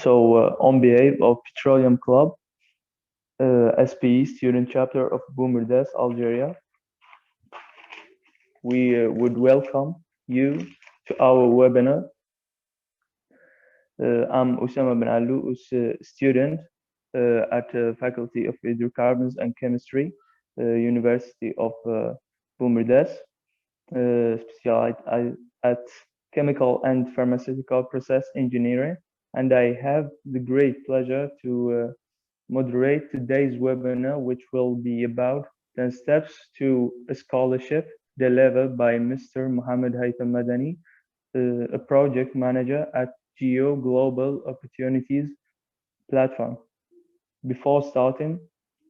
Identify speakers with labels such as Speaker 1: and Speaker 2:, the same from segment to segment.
Speaker 1: on behalf of Petroleum Club, SPE Student Chapter of Boumerdès, Algeria, we would welcome you to our webinar. I'm Osama Ben Alou, a student at the Faculty of Hydrocarbons and Chemistry, University of Boumerdès, specialized at Chemical and Pharmaceutical Process Engineering, and I have the great pleasure to moderate today's webinar, which will be about 10 steps to a scholarship delivered by Mr. Mohamed Haithem MADANI, a project manager at Geo Global Opportunities platform. Before starting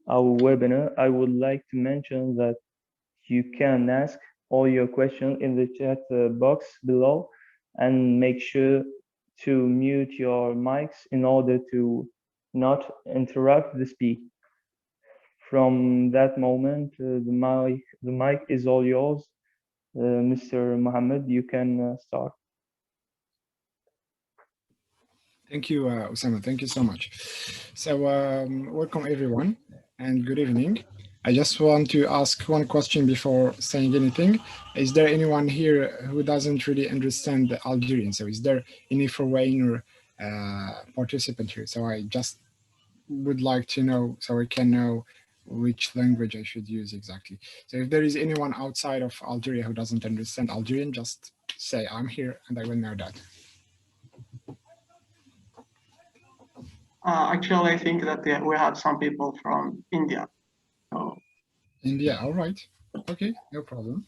Speaker 1: our webinar, I would like to mention that you can ask all your questions in the chat box below, and make sure to mute your mics in order to not interrupt the speech. From that moment, the mic is all yours. Mr. Mohammed, you can start.
Speaker 2: Thank you, Osama. Thank you so much. So welcome everyone and good evening. I just want to ask one question before saying anything. Is there anyone here who doesn't really understand the Algerian? So is there any foreigner participant here? So I just would like to know, so I can know which language I should use exactly. So if there is anyone outside of Algeria who doesn't understand Algerian, just say I'm here and I will know that.
Speaker 3: Actually, I think that we have some people from India. So.
Speaker 2: India, all right. Okay, no problem.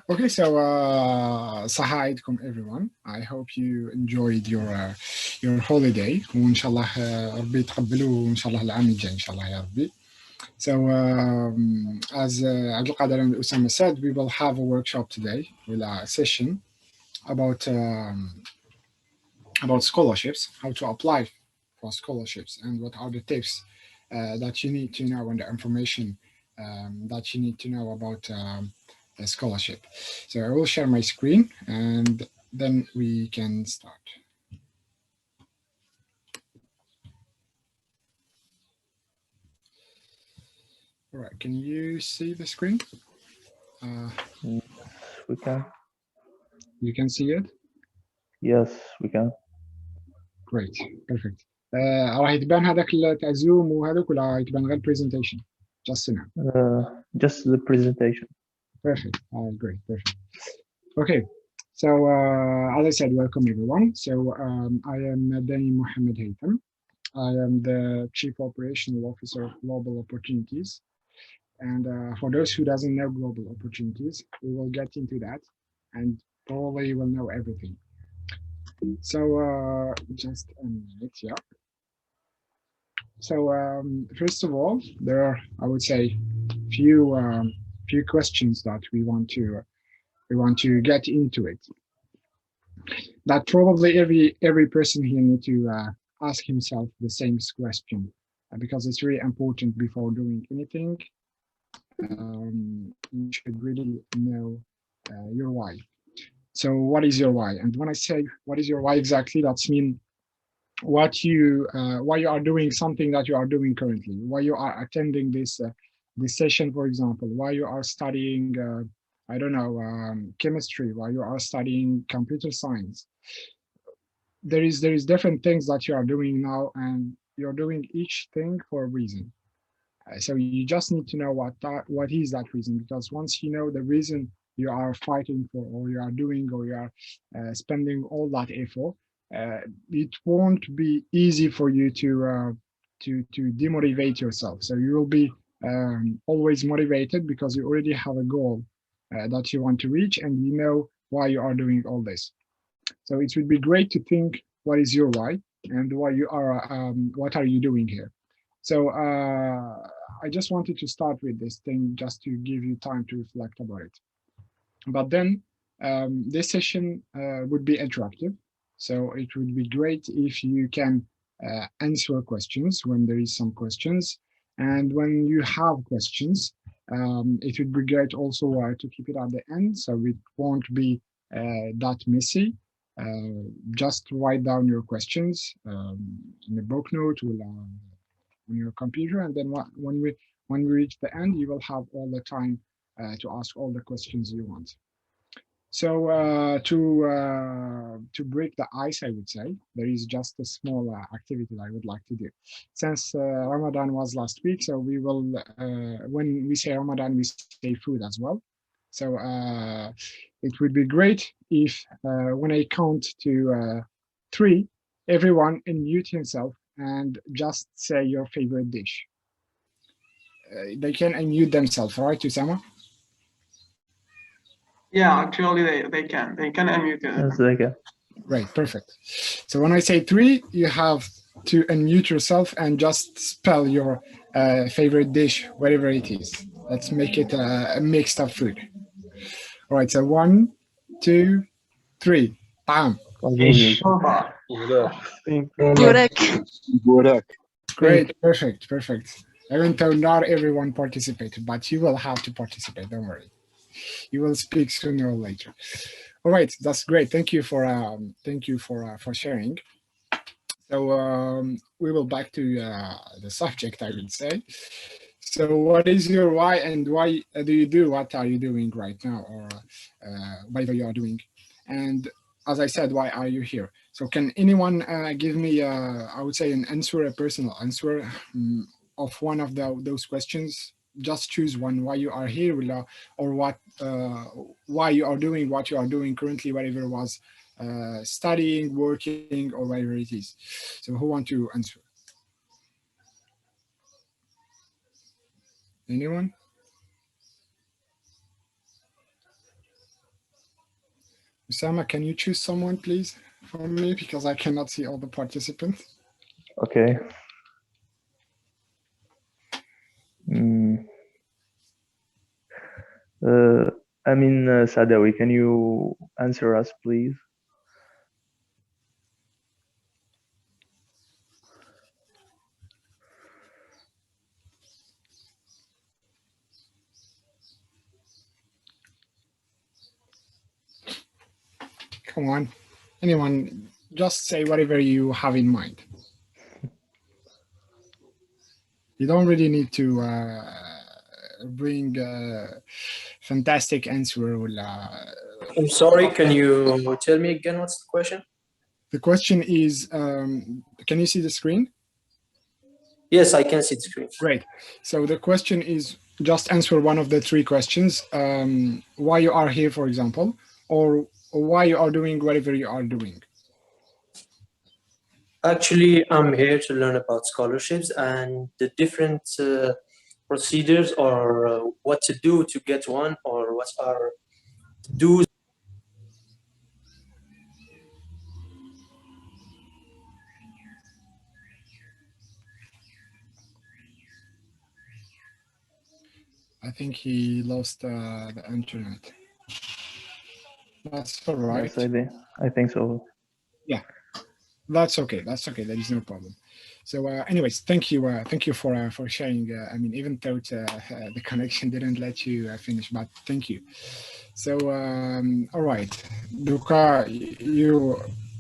Speaker 2: Okay, so Saha alaikum everyone. I hope you enjoyed your holiday. وإن شاء الله ربي يتقبله وإن شاء الله العام الجاي إن شاء الله يا ربي. So as Abdulkader and Usama said, we will have a workshop today with a session about scholarships, how to apply for scholarships, and what are the tips that you need to know and the information that you need to know about a scholarship. So I will share my screen and then we can start. All right, can you see the screen?
Speaker 1: We can.
Speaker 2: You can see it?
Speaker 1: Yes, we can.
Speaker 2: Great, perfect. راح يتبان هذاك تاع زوم وهذوك ولا يتبان غير presentation? Just now.
Speaker 1: Just the presentation.
Speaker 2: Perfect. Great. Perfect. Okay. So as I said, welcome everyone. So I am Madani Mohamed Haithem. I am the Chief Operational Officer of Global Opportunities. And for those who doesn't know Global Opportunities, we will get into that and probably will know everything. So just a minute, yeah. So first of all, there are, I would say, few questions that we want to get into it. That probably every person here need to ask himself the same question, because it's really important before doing anything. You should really know your why. So what is your why? And when I say what is your why exactly, that's mean why you are doing something that you are doing currently, why you are attending this session, for example, why you are studying I don't know, chemistry, why you are studying computer science. There is different things that you are doing now, and you're doing each thing for a reason. So you just need to know what is that reason, because once you know the reason you are fighting for, or you are doing, or you are spending all that effort, it won't be easy for you to demotivate yourself. So you will be always motivated because you already have a goal that you want to reach, and you know why you are doing all this. So it would be great to think what is your why and why you are what are you doing here. So I just wanted to start with this thing just to give you time to reflect about it. But then this session would be interactive. So it would be great if you can answer questions when there is some questions. And when you have questions, it would be great also to keep it at the end, so it won't be that messy. Just write down your questions in a book note or on your computer, and then when we reach the end, you will have all the time to ask all the questions you want. So to break the ice, I would say there is just a small activity that I would like to do. Since Ramadan was last week, so we will when we say Ramadan, we say food as well. So it would be great if when I count to 3, everyone unmute himself and just say your favorite dish. They can unmute themselves, right, Usama?
Speaker 3: Yeah, actually they can unmute it.
Speaker 1: Yes, they can.
Speaker 2: Great, perfect. So when I say 3, you have to unmute yourself and just spell your favorite dish, whatever it is. Let's make it a mixed up food. All right, so 1, 2, 3. Bam.
Speaker 3: Shorba.
Speaker 4: Burak.
Speaker 2: Great, perfect. Even though not everyone participated, but you will have to participate. Don't worry. You will speak sooner or later. All right, that's great. Thank you for sharing. So we will back to the subject, I would say. So what is your why, and why do you do what are you doing right now, or whatever you are doing? And as I said, why are you here? So can anyone give me, I would say, an answer, a personal answer of one of those questions? Just choose one, why you are here, or what, why you are doing what you are doing currently, whatever it was, studying, working, or whatever it is. So who want to answer? Anyone? Usama, can you choose someone, please, for me, because I cannot see all the participants.
Speaker 1: Okay. Amin Sadawi, can you answer us, please?
Speaker 2: Come on, anyone, just say whatever you have in mind. You don't really need to bring a fantastic answer.
Speaker 5: I'm sorry, can you tell me again what's the question?
Speaker 2: The question is, can you see the screen?
Speaker 5: Yes, I can see the screen.
Speaker 2: Great. So the question is, just answer one of the 3 questions. Why you are here, for example, or why you are doing whatever you are doing.
Speaker 5: Actually, I'm here to learn about scholarships and the different procedures, or what to do to get one, or what are do's.
Speaker 2: I think he lost the internet. That's all right.
Speaker 1: Yes, I think so.
Speaker 2: Yeah, that's okay. That's okay. There is no problem. So, anyways, thank you for sharing. I mean, even though the connection didn't let you finish, but thank you. So, all right, Duka,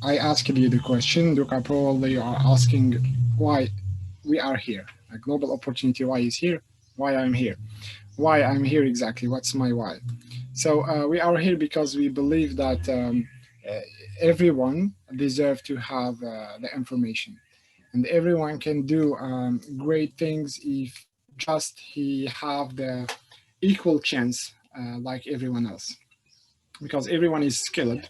Speaker 2: I asked you the question. Duka, probably you are asking why we are here. A global opportunity. Why is here? Why I'm here? Why I'm here exactly? What's my why? So we are here because we believe that everyone deserves to have the information, and everyone can do great things if just he have the equal chance like everyone else, because everyone is skilled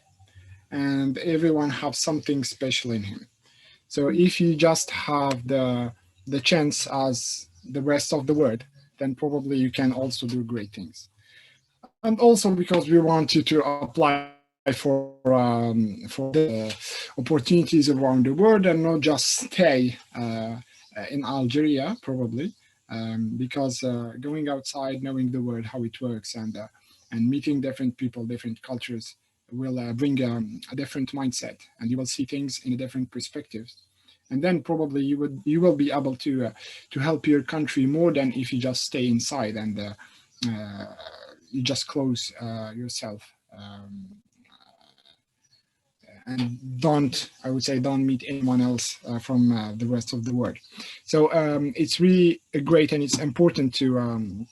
Speaker 2: and everyone have something special in him. So if you just have the chance as the rest of the world, then probably you can also do great things. And also because we want you to apply for the opportunities around the world and not just stay in Algeria, probably, because going outside, knowing the world, how it works, and meeting different people, different cultures will bring a different mindset, and you will see things in a different perspectives. And then probably you will be able to help your country more than if you just stay inside and you just close yourself and don't, I would say, don't meet anyone else from the rest of the world. So it's really great, and it's important to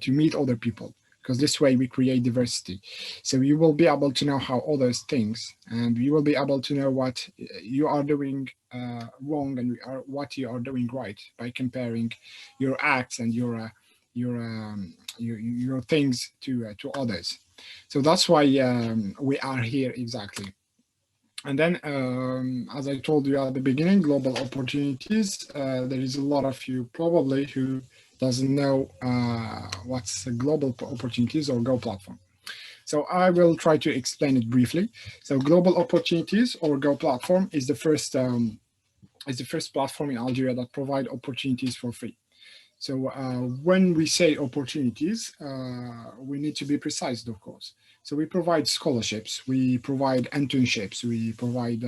Speaker 2: meet other people, because this way we create diversity. So you will be able to know how others think, and you will be able to know what you are doing wrong and what you are doing right by comparing your acts and your things to others. So that's why we are here exactly. And then, as I told you at the beginning, global opportunities. There is a lot of you probably who doesn't know what's a global opportunities or Go platform. So I will try to explain it briefly. So global opportunities or Go platform is the first platform in Algeria that provide opportunities for free. So when we say opportunities, we need to be precise, of course. So we provide scholarships, we provide internships, we provide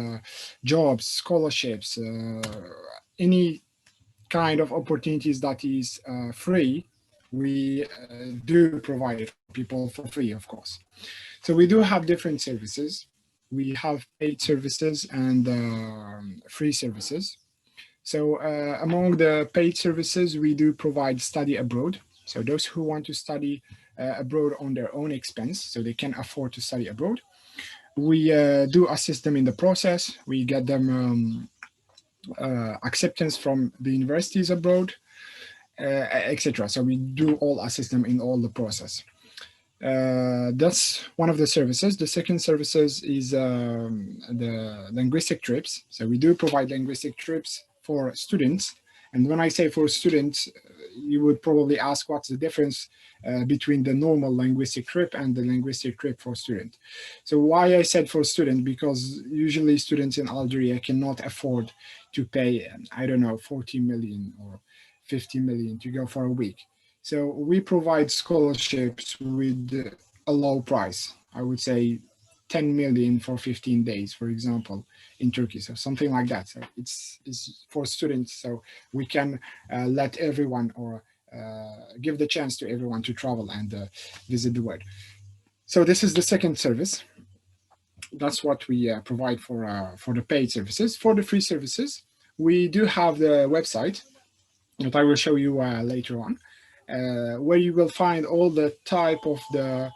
Speaker 2: jobs, scholarships, any kind of opportunities that is free, we do provide it for people for free, of course. So we do have different services. We have paid services and free services. So among the paid services, we do provide study abroad. So those who want to study abroad on their own expense, so they can afford to study abroad. We do assist them in the process. We get them acceptance from the universities abroad, etc. So we do all assist them in all the process. That's one of the services. The second services is the linguistic trips. So we do provide linguistic trips for students. And when I say for students, you would probably ask what's the difference between the normal linguistic trip and the linguistic trip for student. So why I said for student, because usually students in Algeria cannot afford to pay, I don't know, 40 million or 50 million to go for a week. So we provide scholarships with a low price. I would say 10 million for 15 days, for example, in Turkey. So something like that. So it's for students. So we can let everyone or give the chance to everyone to travel and visit the world. So this is the second service. That's what we provide for the paid services. For the free services, we do have the website that I will show you later on, where you will find all the type of the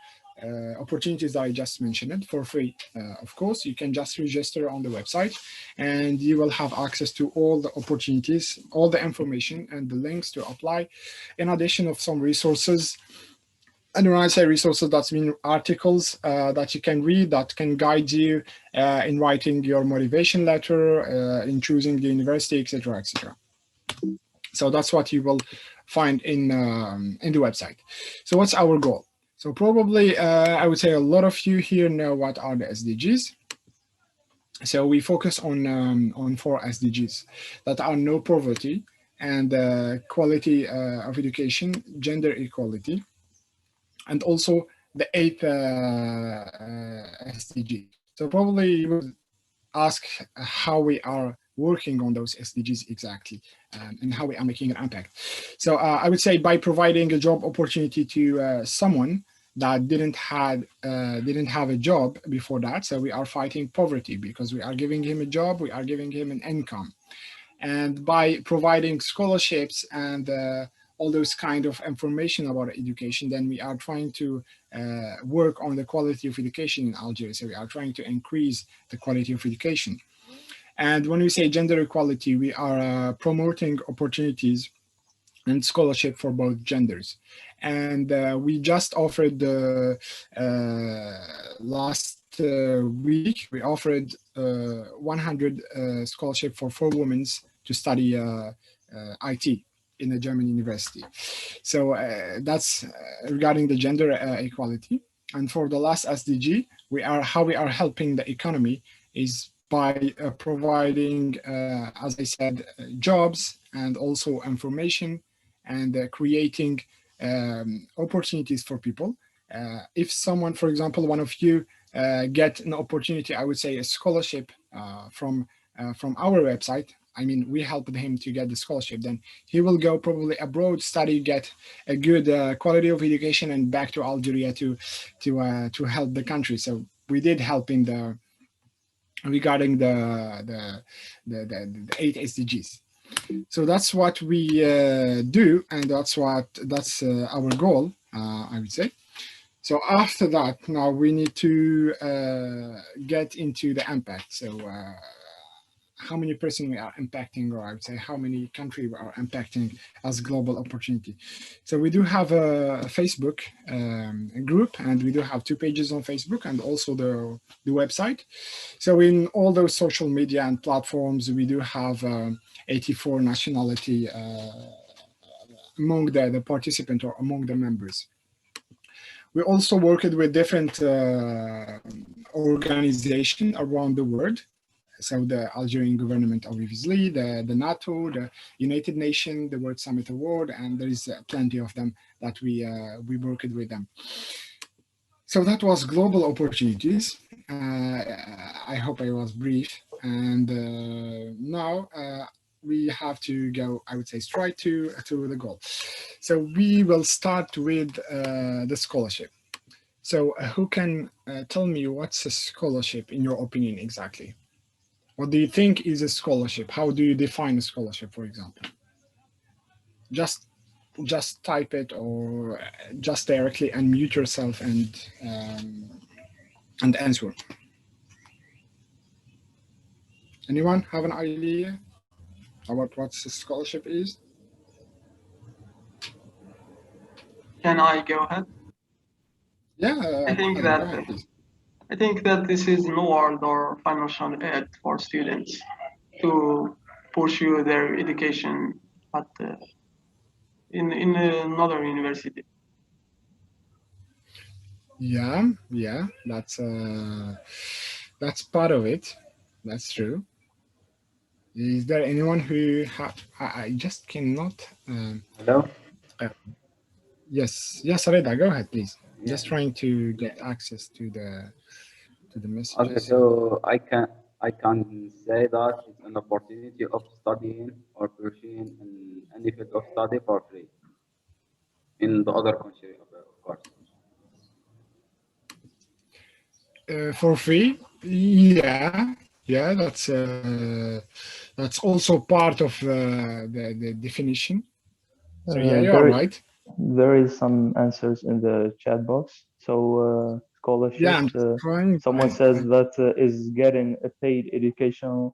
Speaker 2: opportunities that I just mentioned for free. Of course, you can just register on the website and you will have access to all the opportunities, all the information and the links to apply, in addition of some resources. And when I say resources, that's mean articles that you can read that can guide you in writing your motivation letter, in choosing the university, etc., etc. So that's what you will find in the website. So what's our goal? So probably I would say a lot of you here know what are the SDGs. So we focus on 4 SDGs that are no poverty and quality of education, gender equality, and also the 8th SDG. So probably you would ask how we are working on those SDGs exactly, and how we are making an impact. So I would say by providing a job opportunity to someone that didn't have a job before that. So we are fighting poverty because we are giving him a job, we are giving him an income. And by providing scholarships and all those kind of information about education, then we are trying to work on the quality of education in Algeria. So we are trying to increase the quality of education. And when we say gender equality, we are promoting opportunities and scholarship for both genders. And we just offered the last week, we offered 100 scholarship for 4 women to study IT in a German university. So that's regarding the gender equality. And for the last SDG, how we are helping the economy is by providing, as I said, jobs and also information and creating opportunities for people. If someone, for example, one of you get an opportunity, I would say a scholarship from our website, I mean, we helped him to get the scholarship, then he will go probably abroad, study, get a good quality of education and back to Algeria to help the country. So we did help in regarding the 8 SDGs. So that's what we do, and that's our goal, I would say. So after that, now we need to get into the impact. So how many person we are impacting, or I would say how many countries we are impacting as global opportunity. So we do have a Facebook group, and we do have 2 pages on Facebook and also the website. So in all those social media and platforms, we do have 84 nationality among the participants or among the members. We also worked with different organizations around the world. So the Algerian government, obviously, the NATO, the United Nations, the World Summit Award, and there is plenty of them that we worked with them. So that was global opportunities. I hope I was brief. And now we have to go, I would say, straight to the goal. So we will start with the scholarship. So who can tell me what's a scholarship in your opinion exactly? What do you think is a scholarship? How do you define a scholarship, for example? Just type it, or just directly unmute yourself and answer. Anyone have an idea about what a scholarship is?
Speaker 3: Can I go ahead?
Speaker 2: Yeah,
Speaker 3: I think that this is an award or financial aid for students to pursue their education at in another university.
Speaker 2: Yeah, that's part of it. That's true. Is there anyone who I just cannot?
Speaker 4: Hello?
Speaker 2: Yes, Reda, go ahead, please.
Speaker 4: Yeah.
Speaker 2: Just trying to get access to the messages.
Speaker 4: Okay, so I can say that it's an opportunity of studying or pursuing in any field of study for free in the other country, of course.
Speaker 2: For free, yeah, that's also part of the definition. So yeah, you are right.
Speaker 1: There is some answers in the chat box. So scholarship,
Speaker 2: Yeah,
Speaker 1: someone says that is getting a paid education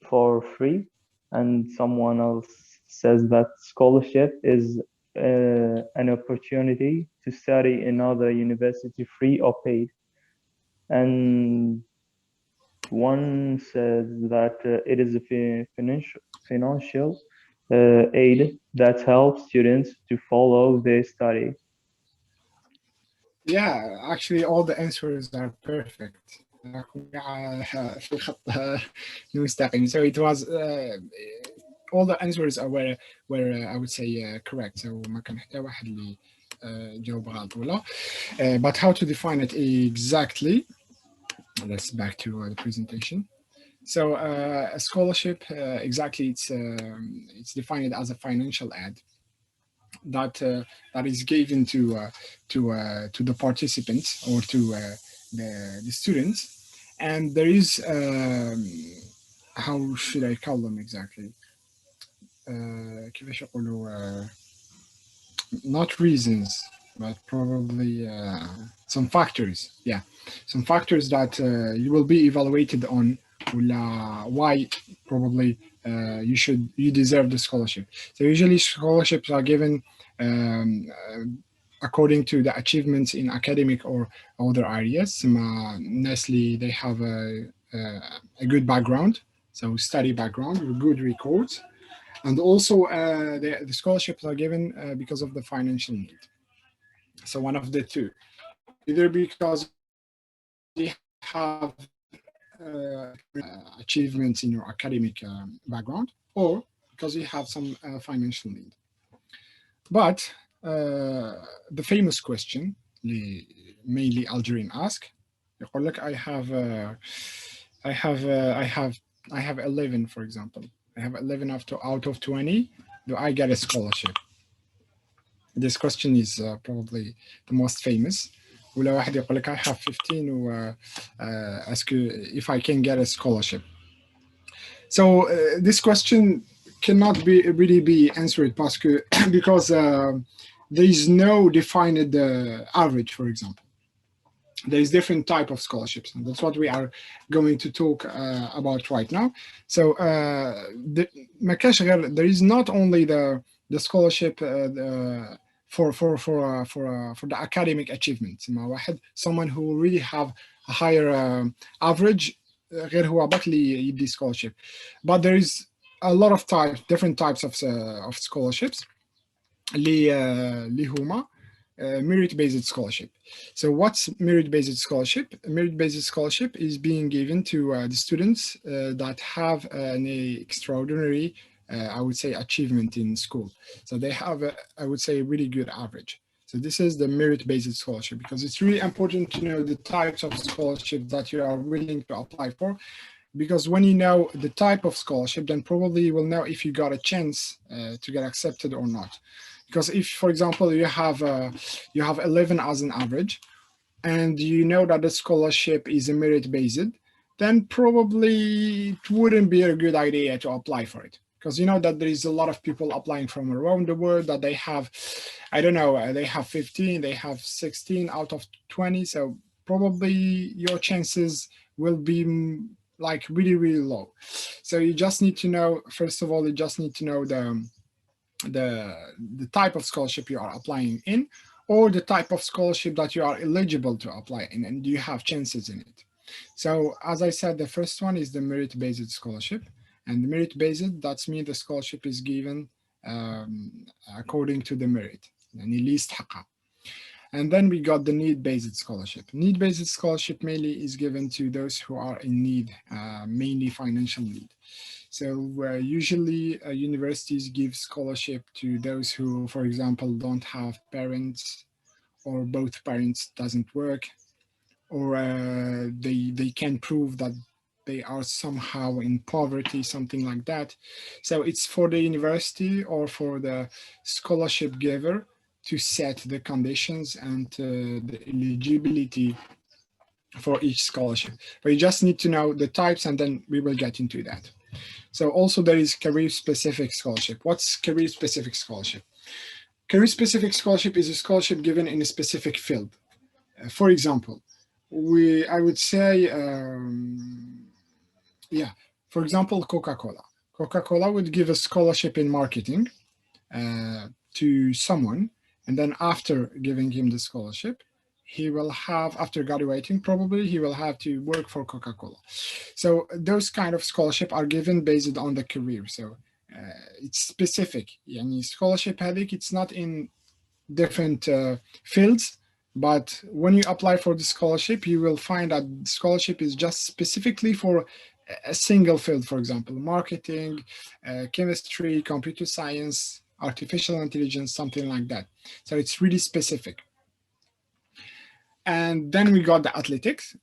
Speaker 1: for free, and someone else says that scholarship is an opportunity to study in another university free or paid. And one says that it is a financial aid that helps students to follow their study.
Speaker 2: Yeah, actually all the answers are perfect. So it was all the answers were I would say correct. So ما كان حتى واحد اللي جاوب غلط ولا. But how to define it exactly? Let's back to the presentation. So a scholarship, exactly, it's defined as a financial aid that is given to the participants or to the students, and there is how should I call them exactly? Not reasons, but probably some factors. Yeah, some factors that you will be evaluated on why probably you deserve the scholarship. So usually scholarships are given according to the achievements in academic or other areas. Nestle, they have a good background, so study background with good records. And also the scholarships are given because of the financial need. So one of the two, either because you have achievements in your academic background, or because you have some financial need. But the famous question, mainly Algerian ask, I have 11, for example. I have 11 out of 20. Do I get a scholarship? This question is probably the most famous. ولا واحد يقول لك I have 15 و if I can get a scholarship. So this question cannot really be answered because there is no defined average, for example. There is different type of scholarships, and that's what we are going to talk about right now. So there is not only the scholarship for the academic achievements. Someone who really have a higher average غير هو بك اللي يدي scholarship. But there is a lot of different types of scholarships اللي هما merit-based scholarship. So what's merit-based scholarship? Merit-based scholarship is being given to the students that have an extraordinary, I would say, achievement in school. So they have, I would say, a really good average. So this is the merit-based scholarship, because it's really important to know the types of scholarship that you are willing to apply for. Because when you know the type of scholarship, then probably you will know if you got a chance to get accepted or not. Because if, for example, you have 11 as an average, and you know that the scholarship is a merit-based, then probably it wouldn't be a good idea to apply for it. Because you know that there is a lot of people applying from around the world that they have, I don't know, they have 15, they have 16 out of 20. So probably your chances will be like really, really low. So you just need to know, first of all, you just need to know the type of scholarship you are applying in, or the type of scholarship that you are eligible to apply in, and do you have chances in it. So as I said, the first one is the merit-based scholarship. And the merit-based, that means the scholarship is given according to the merit. And then we got the need-based scholarship. Need-based scholarship mainly is given to those who are in need, mainly financial need. So usually universities give scholarship to those who, for example, don't have parents, or both parents doesn't work, or they can prove that they are somehow in poverty, something like that. So it's for the university or for the scholarship giver to set the conditions and the eligibility for each scholarship. But you just need to know the types, and then we will get into that. So also there is career-specific scholarship. What's career-specific scholarship? Career-specific scholarship is a scholarship given in a specific field. For example, I would say, for example, Coca-Cola. Coca-Cola would give a scholarship in marketing to someone, and then after giving him the scholarship, he will have, after graduating, probably he will have to work for Coca-Cola. So those kind of scholarship are given based on the career. So it's specific. Yani scholarship هذيك, it's not in different fields, but when you apply for the scholarship, you will find that the scholarship is just specifically for a single field, for example, marketing, chemistry, computer science, artificial intelligence, something like that. So it's really specific. And then we got the athletics.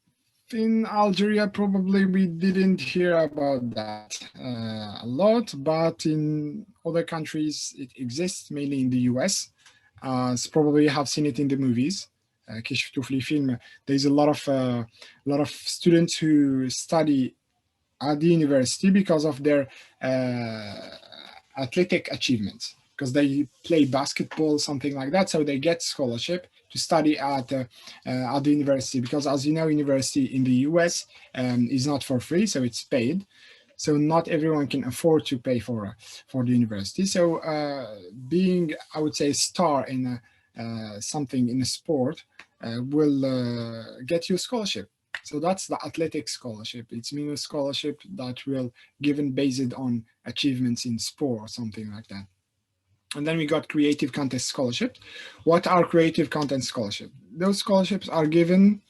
Speaker 2: In Algeria, probably we didn't hear about that a lot, but in other countries it exists, mainly in the US. So probably you have seen it in the movies. There's a lot of students who study at the university because of their athletic achievements, because they play basketball, something like that. So they get scholarship to study at the university, because as you know, university in the US is not for free, so it's paid. So not everyone can afford to pay for the university. So being, I would say, a star in something in a sport will get you a scholarship. So that's the athletic scholarship. It's mean a scholarship that will given based on achievements in sport or something like that. And then we got creative content scholarship. What are creative content scholarships? Those scholarships are given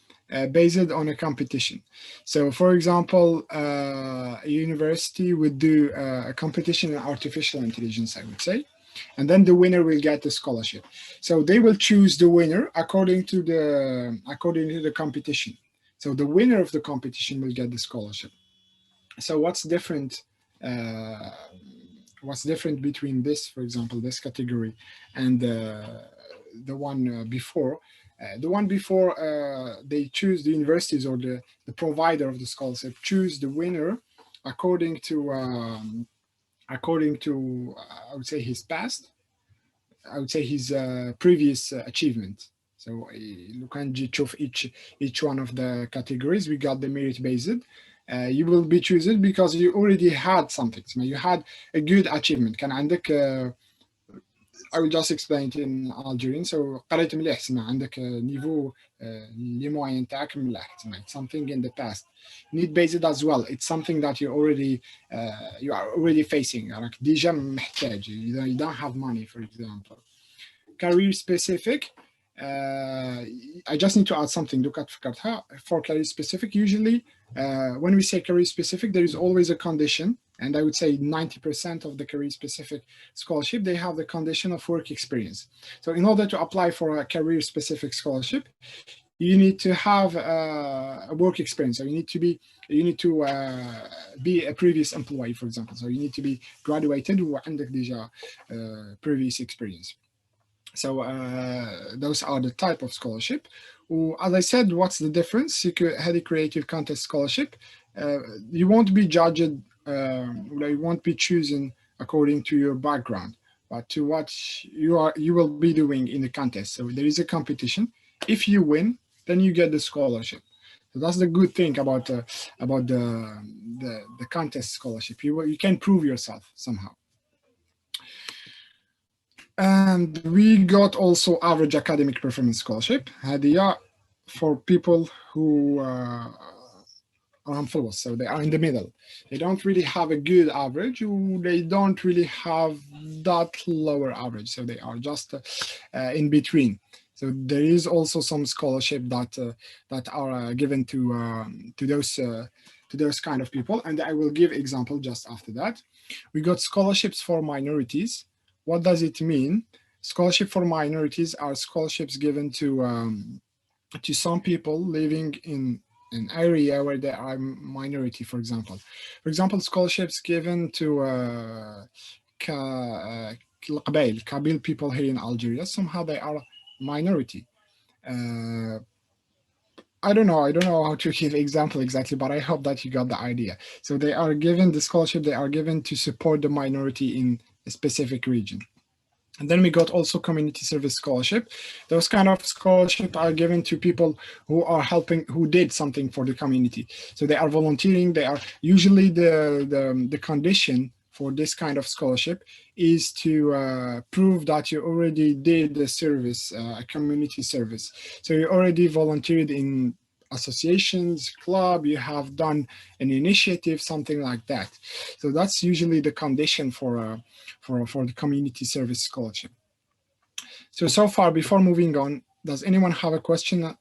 Speaker 2: based on a competition. So for example, a university would do a competition in artificial intelligence, I would say, and then the winner will get the scholarship. So they will choose the winner according to the competition. So the winner of the competition will get the scholarship. So what's different between this, for example, this category and the one before? The one before they choose the universities or the provider of the scholarship choose the winner according to I would say his past, I would say his previous achievement. So look and تشوف each one of the categories. We got the merit based. You will be chosen because you already had something. So you had a good achievement. كان عندك I will just explain it in Algerian. So قريت مليح تسمع عندك نيفو لي موين تاعك مليح تسمع something in the past. Need based as well. It's something that you are already facing. راك ديجا محتاج. You don't have money, for example. Career specific. I just need to add something. Look at for career specific. Usually, when we say career specific, there is always a condition. And I would say 90% of the career specific scholarship, they have the condition of work experience. So in order to apply for a career specific scholarship, you need to have a work experience. So you need to be a previous employee, for example. So you need to be graduated وعندك déjà previous experience. So those are the type of scholarship. As I said, what's the difference? Had a creative contest scholarship. You won't be judged, you won't be chosen according to your background, but to what you will be doing in the contest. So there is a competition. If you win, then you get the scholarship. So that's the good thing about the contest scholarship. You can prove yourself somehow. And we got also average academic performance scholarship. هذه for people who are full, so they are in the middle. They don't really have a good average. They don't really have that lower average. So they are just in between. So there is also some scholarship that are given to those kind of people. And I will give example just after that. We got scholarships for minorities. What does it mean? Scholarship for minorities are scholarships given to some people living in an area where they are minority, for example. For example, scholarships given to Kabyle people here in Algeria. Somehow they are minority. I don't know how to give example exactly, but I hope that you got the idea. So they are given the scholarship, they are given to support the minority in a specific region. And then we got also community service scholarship. Those kind of scholarship are given to people who are helping, who did something for the community. So they are volunteering. They are usually the condition for this kind of scholarship is to prove that you already did the service, a community service. So you already volunteered in associations, club, you have done an initiative, something like that. So that's usually the condition for the community service scholarship. So far, before moving on, does anyone have a question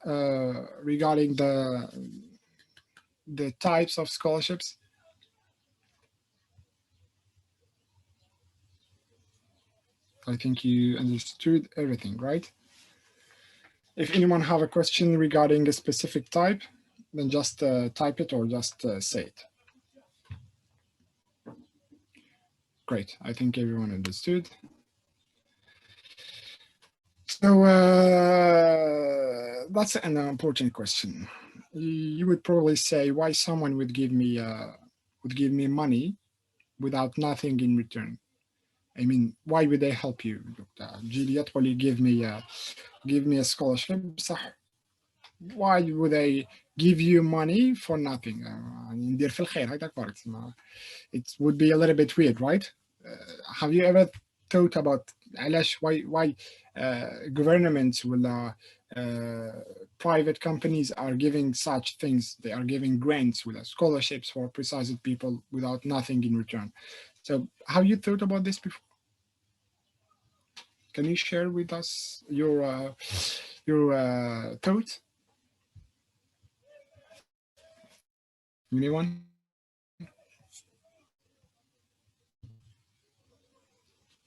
Speaker 2: regarding the types of scholarships? I think you understood everything, right? If anyone have a question regarding a specific type, then just type it or just say it. Great, I think everyone understood. So that's an important question. You would probably say why someone would give me money without nothing in return. I mean, why would they help you? Juliet will give me a scholarship. Why would they give you money for nothing? It would be a little bit weird, right? Have you ever thought about why governments will private companies are giving such things? They are giving grants with scholarships for precise people without nothing in return. So have you thought about this before? Can you share with us your thoughts? Anyone?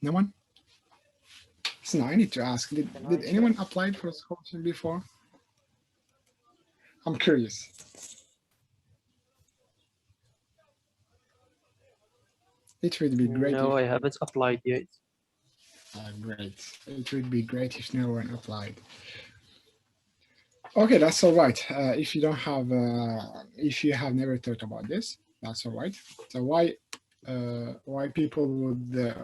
Speaker 2: No one? So I need to ask, did anyone apply for a scholarship before? I'm curious. It would be great.
Speaker 5: No, I haven't applied yet.
Speaker 2: Great. It would be great if no one applied. Okay, that's all right. If you don't have, if you have never thought about this, that's all right. So why people would,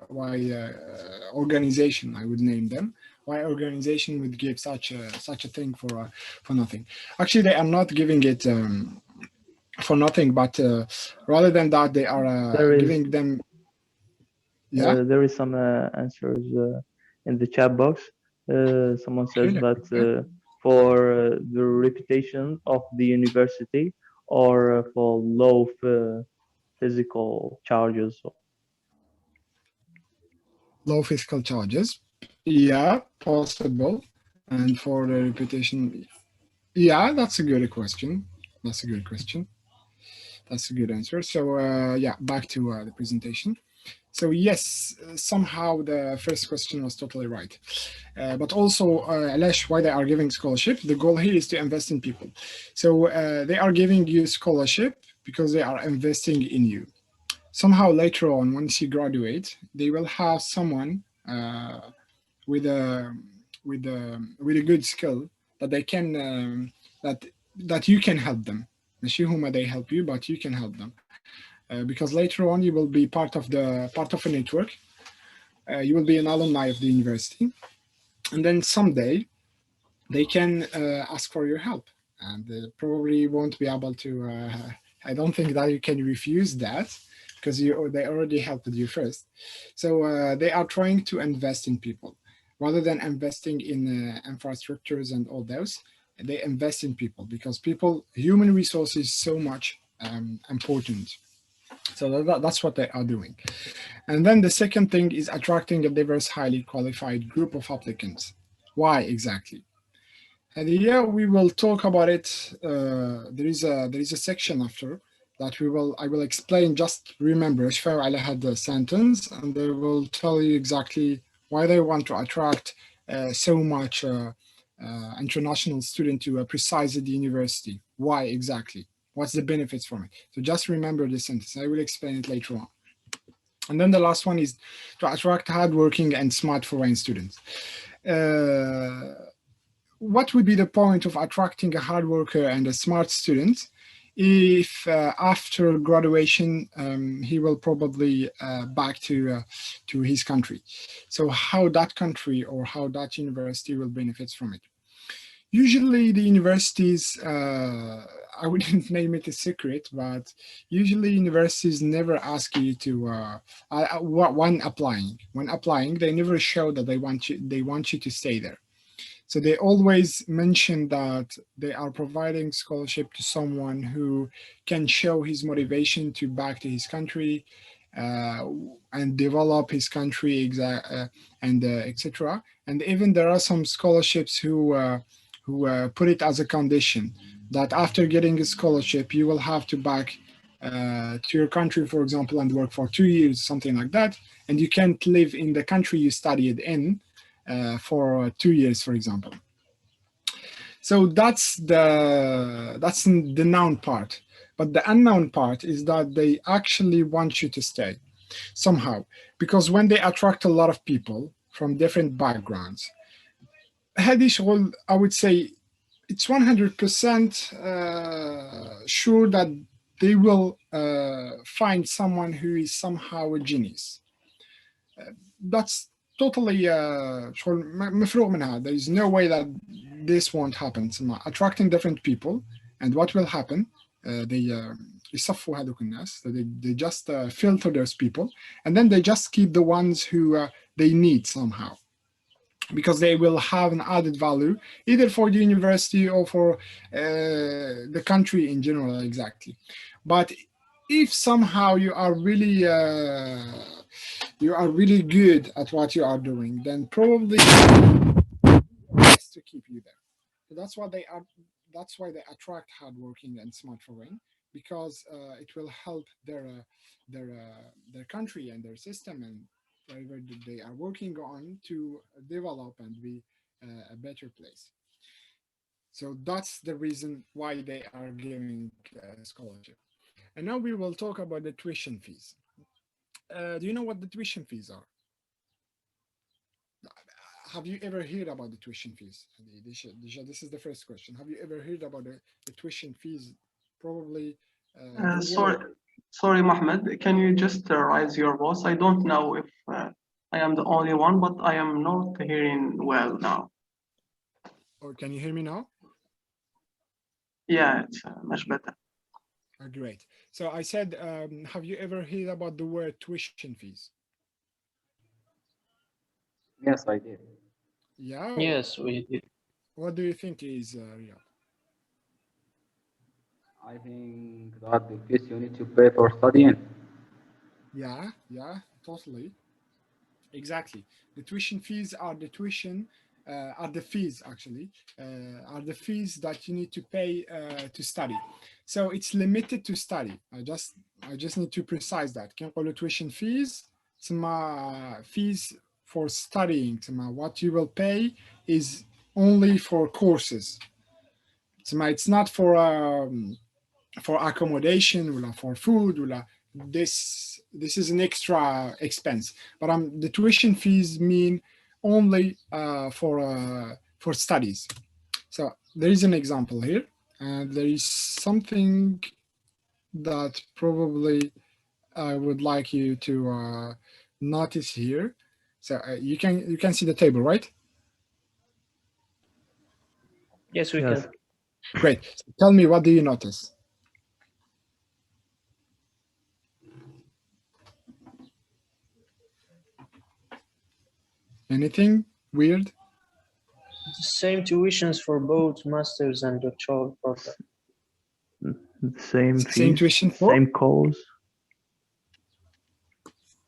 Speaker 2: organization, I would name them, why organization would give such a thing for nothing? Actually, they are not giving it for nothing, but rather than that, they are giving them. Yeah.
Speaker 1: There is some answers in the chat box. Someone says
Speaker 2: Really?
Speaker 1: that
Speaker 2: Okay.
Speaker 1: for the reputation of the university or for low physical charges.
Speaker 2: Low fiscal charges. Yeah, possible. And for the reputation, yeah, that's a good question. That's a good question. That's a good answer. So yeah, back to the presentation. So yes, somehow the first question was totally right. But also, Alesh, why they are giving scholarship? The goal here is to invest in people. So they are giving you scholarship because they are investing in you. Somehow later on, once you graduate, they will have someone with a with a good skill that they can that you can help them. ماشي هما they help you, but you can help them because later on you will be part of a network. You will be an alumni of the university, and then someday they can ask for your help, and they probably won't be able to. I don't think that you can refuse that because they already helped you first. So they are trying to invest in people rather than investing in infrastructures and all those. They invest in people because human resources, so much important. So that's what they are doing. And then the second thing is attracting a diverse, highly qualified group of applicants. Why exactly? And yeah, we will talk about it. There is a section after that I will explain. Just remember, Shfaw Ali had the sentence, and they will tell you exactly why they want to attract so much international student to precisely the university. Why exactly? What's the benefits from it? So just remember this sentence. I will explain it later on. And then the last one is to attract hardworking and smart foreign students. What would be the point of attracting a hard worker and a smart student if after graduation he will probably back to his country? So how that country or how that university will benefit from it? Usually the universities, I wouldn't name it a secret, but usually universities never ask you to, when applying, they never show that they want you to stay there. So they always mention that they are providing scholarship to someone who can show his motivation to back to his country and develop his country, and etc. And even there are some scholarships who put it as a condition that after getting a scholarship, you will have to back to your country, for example, and work for 2 years, something like that. And you can't live in the country you studied in for 2 years, for example. So that's the noun part. But the unknown part is that they actually want you to stay somehow, because when they attract a lot of people from different backgrounds, هذه شغل, I would say it's 100% sure that they will find someone who is somehow a genius. That's totally شغل مفروغ منها. There is no way that this won't happen. Attracting different people, and what will happen? They يصفوا هذوك الناس. They just filter those people, and then they just keep the ones who they need somehow, because they will have an added value either for the university or for the country in general. Exactly. But if somehow you are really good at what you are doing, then probably best to keep you there. So that's why they attract hardworking and smart foreign, because it will help their country and their system and whatever they are working on to develop and be a better place. So that's the reason why they are giving scholarship. And now we will talk about the tuition fees. Do you know what the tuition fees are? have you ever heard about the tuition fees? This is the first question. Have you ever heard about the tuition fees? Probably the
Speaker 3: Sorry,
Speaker 2: word.
Speaker 3: sorry, Mohammed. Can you just raise your voice? I don't know if I am the only one, but I am not hearing well now.
Speaker 2: Or can you hear me now?
Speaker 3: Yeah, it's much better.
Speaker 2: Great. So I said, have you ever heard about the word tuition fees?
Speaker 4: Yes, I did.
Speaker 2: Yeah.
Speaker 1: Yes, we did.
Speaker 2: What do you think is Riyad?
Speaker 4: I think that the fees you need to pay for studying.
Speaker 2: Yeah, totally. Exactly. The tuition fees are the tuition, are the fees actually, are the fees that you need to pay to study. So it's limited to study. I just need to precise that. Can call tuition fees, some fees for studying. Some what you will pay is only for courses. It's not for accommodation or for food or this is an extra expense, but the tuition fees mean only for studies. So there is an example here, and there is something that probably I would like you to notice here. So you can see the table, right?
Speaker 5: Yes, we
Speaker 1: Yes.
Speaker 5: can.
Speaker 2: Great. So tell me, what do you notice? Anything weird?
Speaker 5: The same tuitions for both masters and doctoral program.
Speaker 1: The same
Speaker 2: Same
Speaker 1: fees,
Speaker 2: tuition for?
Speaker 1: same calls.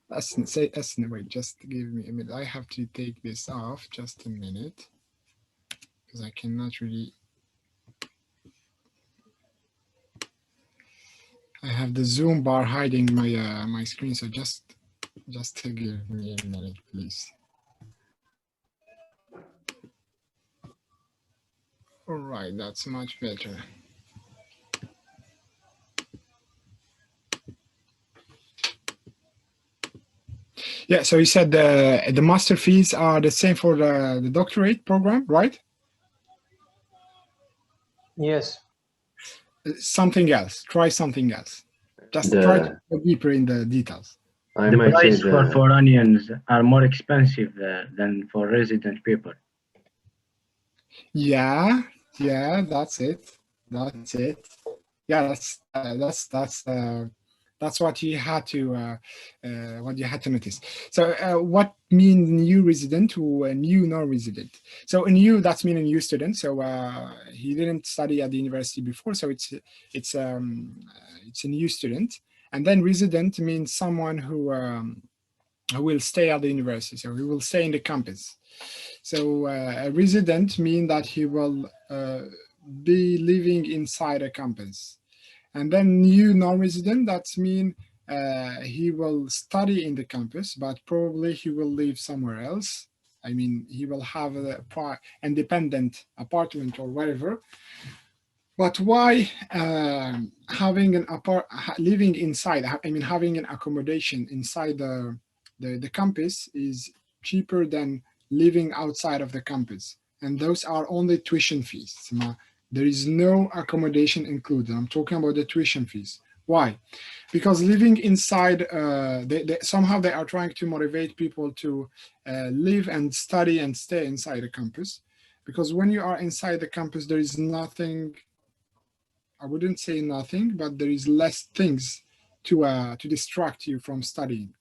Speaker 2: Wait, just give me a minute. I have to take this off just a minute because I cannot really. I have the Zoom bar hiding my my screen, so just give me a minute, please. All right, that's much better. Yeah, so you said the master fees are the same for the doctorate program, right?
Speaker 5: Yes.
Speaker 2: Something else. Try something else. Just try to go deeper in the details.
Speaker 6: The price for foreignians are more expensive than for resident people.
Speaker 2: Yeah, that's it. Yeah, that's what you had to notice. So what means new resident to a new non-resident? So a new, that's mean a new student. So he didn't study at the university before, so it's a new student. And then resident means someone who will stay at the university, so he will stay in the campus. So a resident means that he will be living inside a campus. And then new non-resident, that's mean he will study in the campus, but probably he will live somewhere else. I mean, he will have a independent apartment or whatever. But why having living inside, I mean, having an accommodation inside the campus is cheaper than living outside of the campus? And those are only tuition fees. There is no accommodation included. I'm talking about the tuition fees. Why? Because living inside, somehow they are trying to motivate people to live and study and stay inside the campus. Because when you are inside the campus, there is nothing, I wouldn't say nothing, but there is less things to distract you from studying.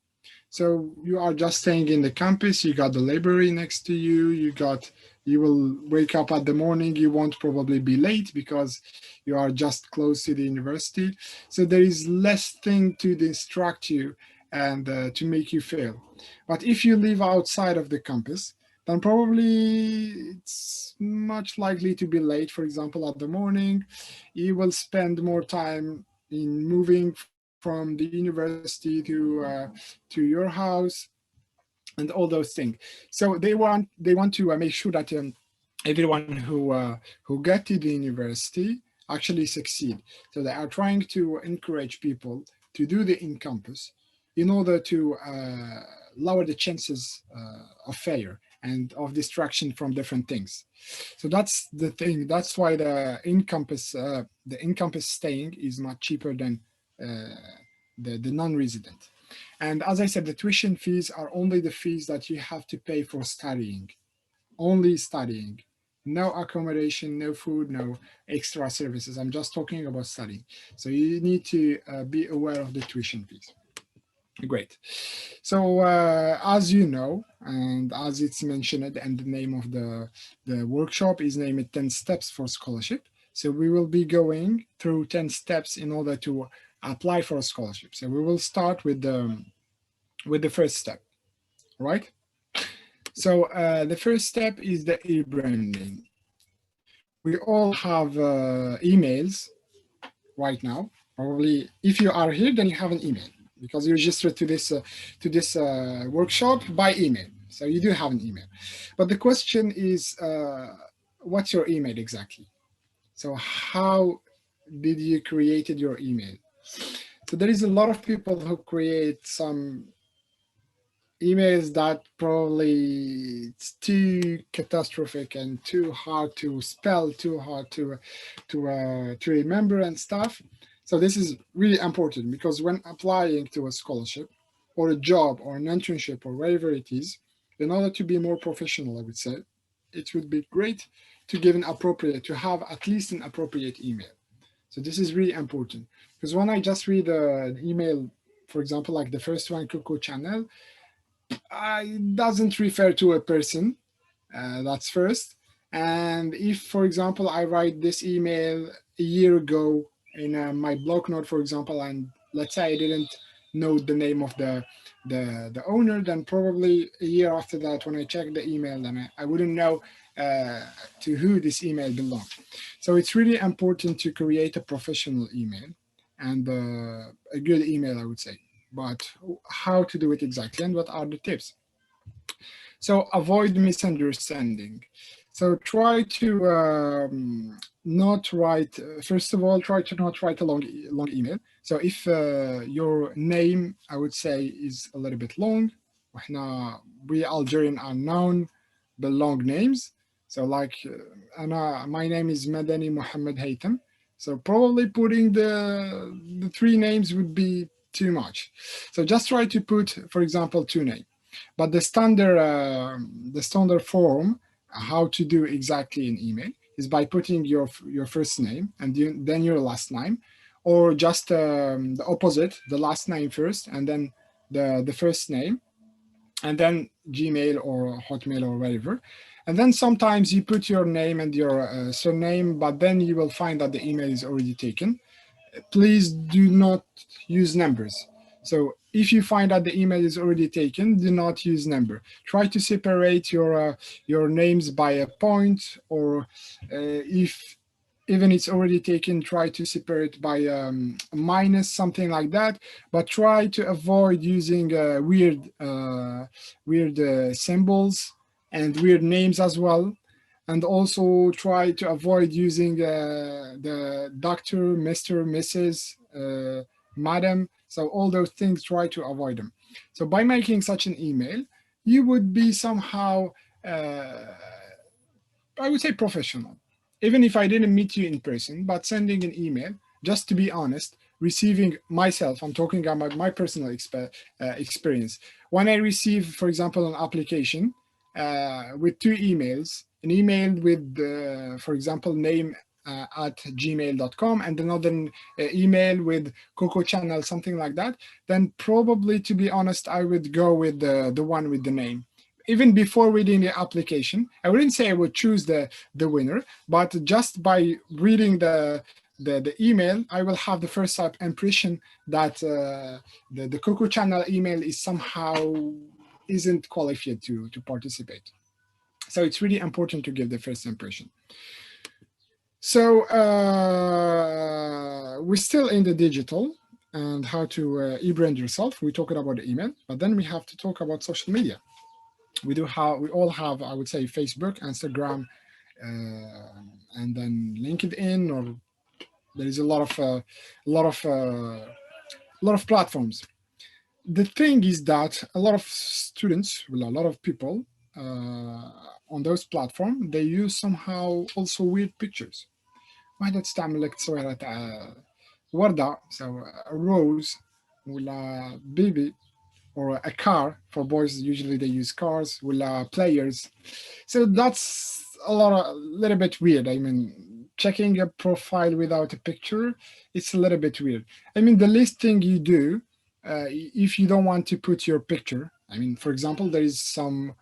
Speaker 2: So you are just staying in the campus, you got the library next to you, you will wake up at the morning, you won't probably be late because you are just close to the university. So there is less thing to distract you and to make you fail. But if you live outside of the campus, then probably it's much likely to be late, for example, at the morning. You will spend more time in moving from the university to your house and all those things. So they want to make sure that everyone who get to the university actually succeed. So they are trying to encourage people to do the in-campus in order to lower the chances of failure. and of distraction from different things. So that's the thing. That's why the in-campus staying is much cheaper than the non-resident. And as I said, the tuition fees are only the fees that you have to pay for studying, only studying. No accommodation, no food, no extra services. I'm just talking about studying. So you need to be aware of the tuition fees. Great. So as you know, and as it's mentioned, and the name of the workshop is named 10 Steps for Scholarship. So we will be going through 10 steps in order to apply for a scholarship. So we will start with the first step, right? So the first step is the e-branding. We all have emails right now. Probably if you are here, then you have an email because you registered to this workshop by email. So you do have an email. But the question is, what's your email exactly? So how did you created your email? So there is a lot of people who create some emails that probably it's too catastrophic and too hard to spell, too hard to remember and stuff. So this is really important because when applying to a scholarship or a job or an internship or whatever it is, in order to be more professional, I would say, it would be great to give to have at least an appropriate email. So this is really important because when I just read an email, for example, like the first one, Coco Channel, it doesn't refer to a person, that's first. And if, for example, I write this email a year ago in my blog note, for example, and let's say I didn't know the name of the owner, then probably a year after that, when I check the email, then I wouldn't know to who this email belongs. So it's really important to create a professional email and a good email, I would say. But how to do it exactly and what are the tips? So avoid misunderstanding. So try to not write, first of all, try to not write a long email. So if your name, I would say, is a little bit long, we Algerian are known the long names. So like, my name is Madani Mohamed Haithem. So probably putting the 3 names would be too much. So just try to put, for example, 2 names. But the standard form, how to do exactly an email, is by putting your first name and then your last name, or just the opposite, the last name first and then the first name, and then Gmail or Hotmail or whatever. And then sometimes you put your name and your surname, but then you will find that the email is already taken. Please do not use numbers. So if you find that the email is already taken, do not use number. Try to separate your names by a point, or if even it's already taken, try to separate by a minus, something like that. But try to avoid using weird symbols and weird names as well. And also try to avoid using the doctor, Mr., Mrs., madam. So all those things, try to avoid them. So by making such an email, you would be somehow, I would say, professional. Even if I didn't meet you in person, but sending an email, just to be honest, receiving myself, I'm talking about my personal experience. When I receive, for example, an application with 2 emails, an email with, for example, name at gmail.com and another email with Coco Channel, something like that, then probably, to be honest, I would go with the one with the name. Even before reading the application, I wouldn't say I would choose the winner, but just by reading the email, I will have the first impression that the Coco Channel email is somehow isn't qualified to participate. So it's really important to give the first impression. So we're still in the digital and how to e-brand yourself. We talked about the email, but then we have to talk about social media. We all have, I would say, Facebook, Instagram, and then LinkedIn, or there is a lot of platforms. The thing is that a lot of students, well, a lot of people, on those platforms they use somehow also weird pictures. واحدة تستعمل لك تصويرة تاع وردة, so a rose ولا baby, or a car. For boys usually they use cars ولا players. So that's a little bit weird. I mean, checking a profile without a picture, it's a little bit weird. I mean, the least thing you do, if you don't want to put your picture, I mean, for example, there is some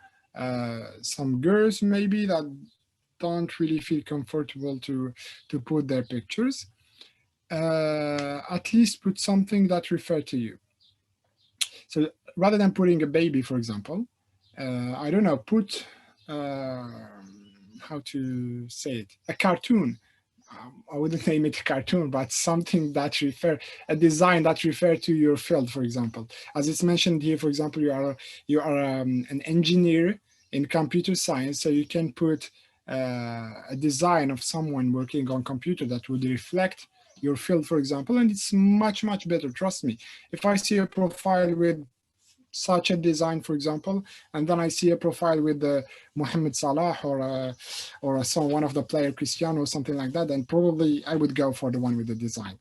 Speaker 2: girls maybe that don't really feel comfortable to put their pictures. At least put something that refers to you. So rather than putting a baby, for example, I don't know, put how to say it, a cartoon. I wouldn't name it a cartoon, but something that a design that refer to your field, for example. As it's mentioned here, for example, you are an engineer in computer science, so you can put a design of someone working on computer that would reflect your field, for example, and it's much, much better, trust me. If I see a profile with such a design, for example, and then I see a profile with Mohamed Salah or one of the player Cristiano or something like that, then probably I would go for the one with the design.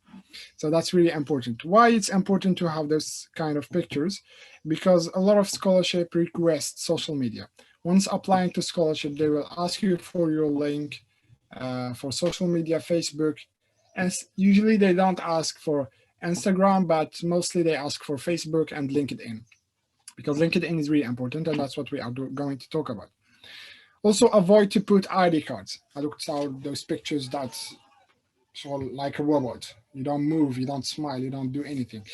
Speaker 2: So that's really important. Why it's important to have those kind of pictures? Because a lot of scholarship request social media. Once applying to scholarship, they will ask you for your link for social media, Facebook, and usually they don't ask for Instagram, but mostly they ask for Facebook and LinkedIn, because LinkedIn is really important, and that's what we are going to talk about. Also, avoid to put ID cards. I looked at those pictures that's sort of like a robot. You don't move, you don't smile, you don't do anything.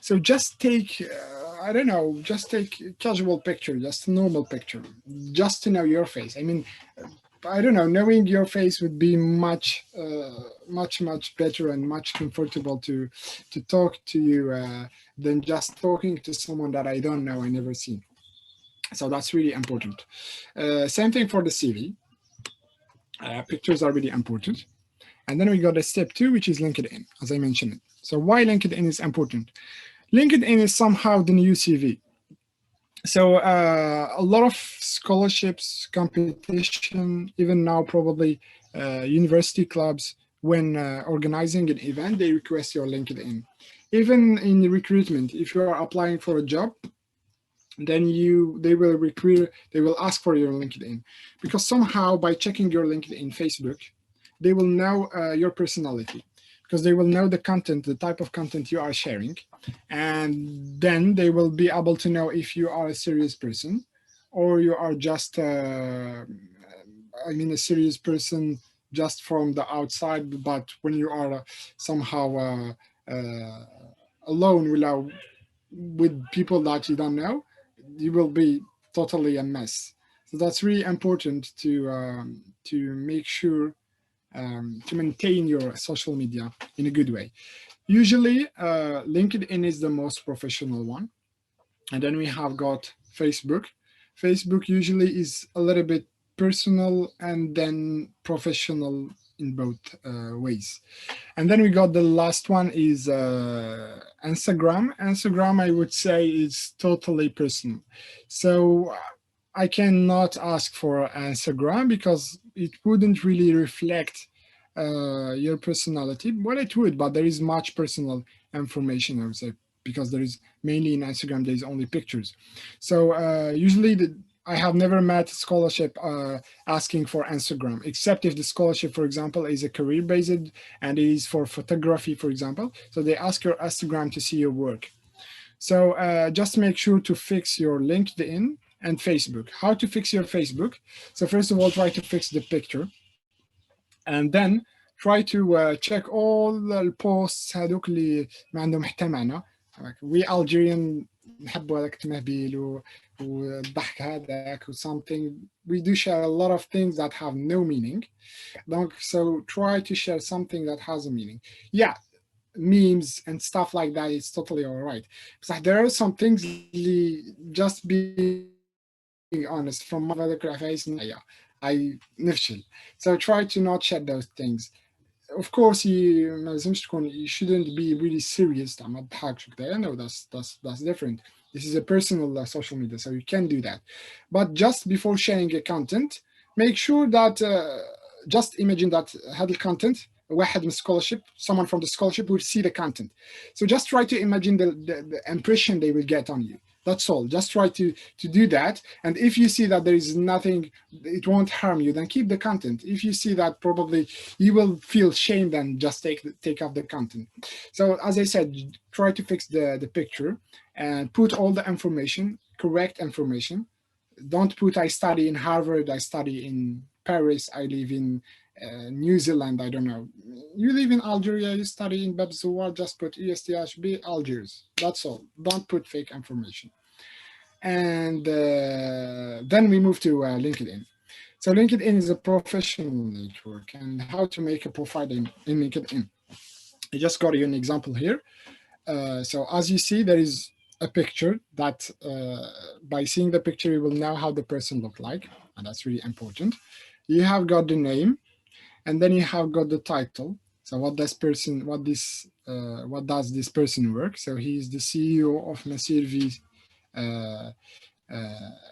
Speaker 2: So just take, I don't know, just take a casual picture, just a normal picture, just to know your face. I mean, I don't know, knowing your face would be much better and much comfortable to talk to you than just talking to someone that I don't know, I never seen. So that's really important. Same thing for the CV. Pictures are really important. And then we got a step 2, which is LinkedIn, as I mentioned. So why LinkedIn is important? LinkedIn is somehow the new CV. So a lot of scholarships, competition, even now probably university clubs, when organizing an event, they request your LinkedIn. Even in recruitment, if you are applying for a job, then they will ask for your LinkedIn, because somehow by checking your LinkedIn, Facebook, they will know your personality, because they will know the content, the type of content you are sharing, and then they will be able to know if you are a serious person or you are just, a serious person just from the outside, but when you are somehow alone with people that you don't know, you will be totally a mess. So that's really important to make sure to maintain your social media in a good way. Usually, LinkedIn is the most professional one. And then we have got Facebook. Facebook usually is a little bit personal and then professional in both ways. And then we got the last one is Instagram. Instagram, I would say, is totally personal. So I cannot ask for Instagram because it wouldn't really reflect your personality. Well, it would, but there is much personal information, I would say, because there is mainly in Instagram, there is only pictures. So usually I have never met a scholarship asking for Instagram, except if the scholarship, for example, is a career-based and it is for photography, for example. So they ask your Instagram to see your work. So just make sure to fix your LinkedIn and Facebook. How to fix your Facebook? So first of all, try to fix the picture. And then try to check all the posts هذوك اللي ما عندهم حتى معنى. We Algerian نحبوا هذاك التمهبيل والضحك هذاك or something. We do share a lot of things that have no meaning. So try to share something that has a meaning. Yeah, memes and stuff like that is totally all right. But there are some things, just being honest, from my other I نفشل. So try to not share those things. Of course, you shouldn't be really serious. No, that's different. This is a personal social media, so you can do that. But just before sharing a content, make sure that just imagine that هذا الcontent واحد من scholarship, someone from the scholarship will see the content. So just try to imagine the impression they will get on you. That's all. Just try to do that. And if you see that there is nothing, it won't harm you, then keep the content. If you see that probably you will feel shame, then just take off the content. So as I said, try to fix the picture and put all the information, correct information. Don't put I study in Harvard, I study in Paris, I live in New Zealand, I don't know. You live in Algeria, you study in Babzoua, just put ESTHB Algiers. That's all. Don't put fake information. And then we move to LinkedIn. So LinkedIn is a professional network, and how to make a profile in LinkedIn. I just got you an example here. So as you see, there is a picture that by seeing the picture, you will know how the person looked like, and that's really important. You have got the name, and then you have got the title. So what does this person work? So he is the CEO of Nasir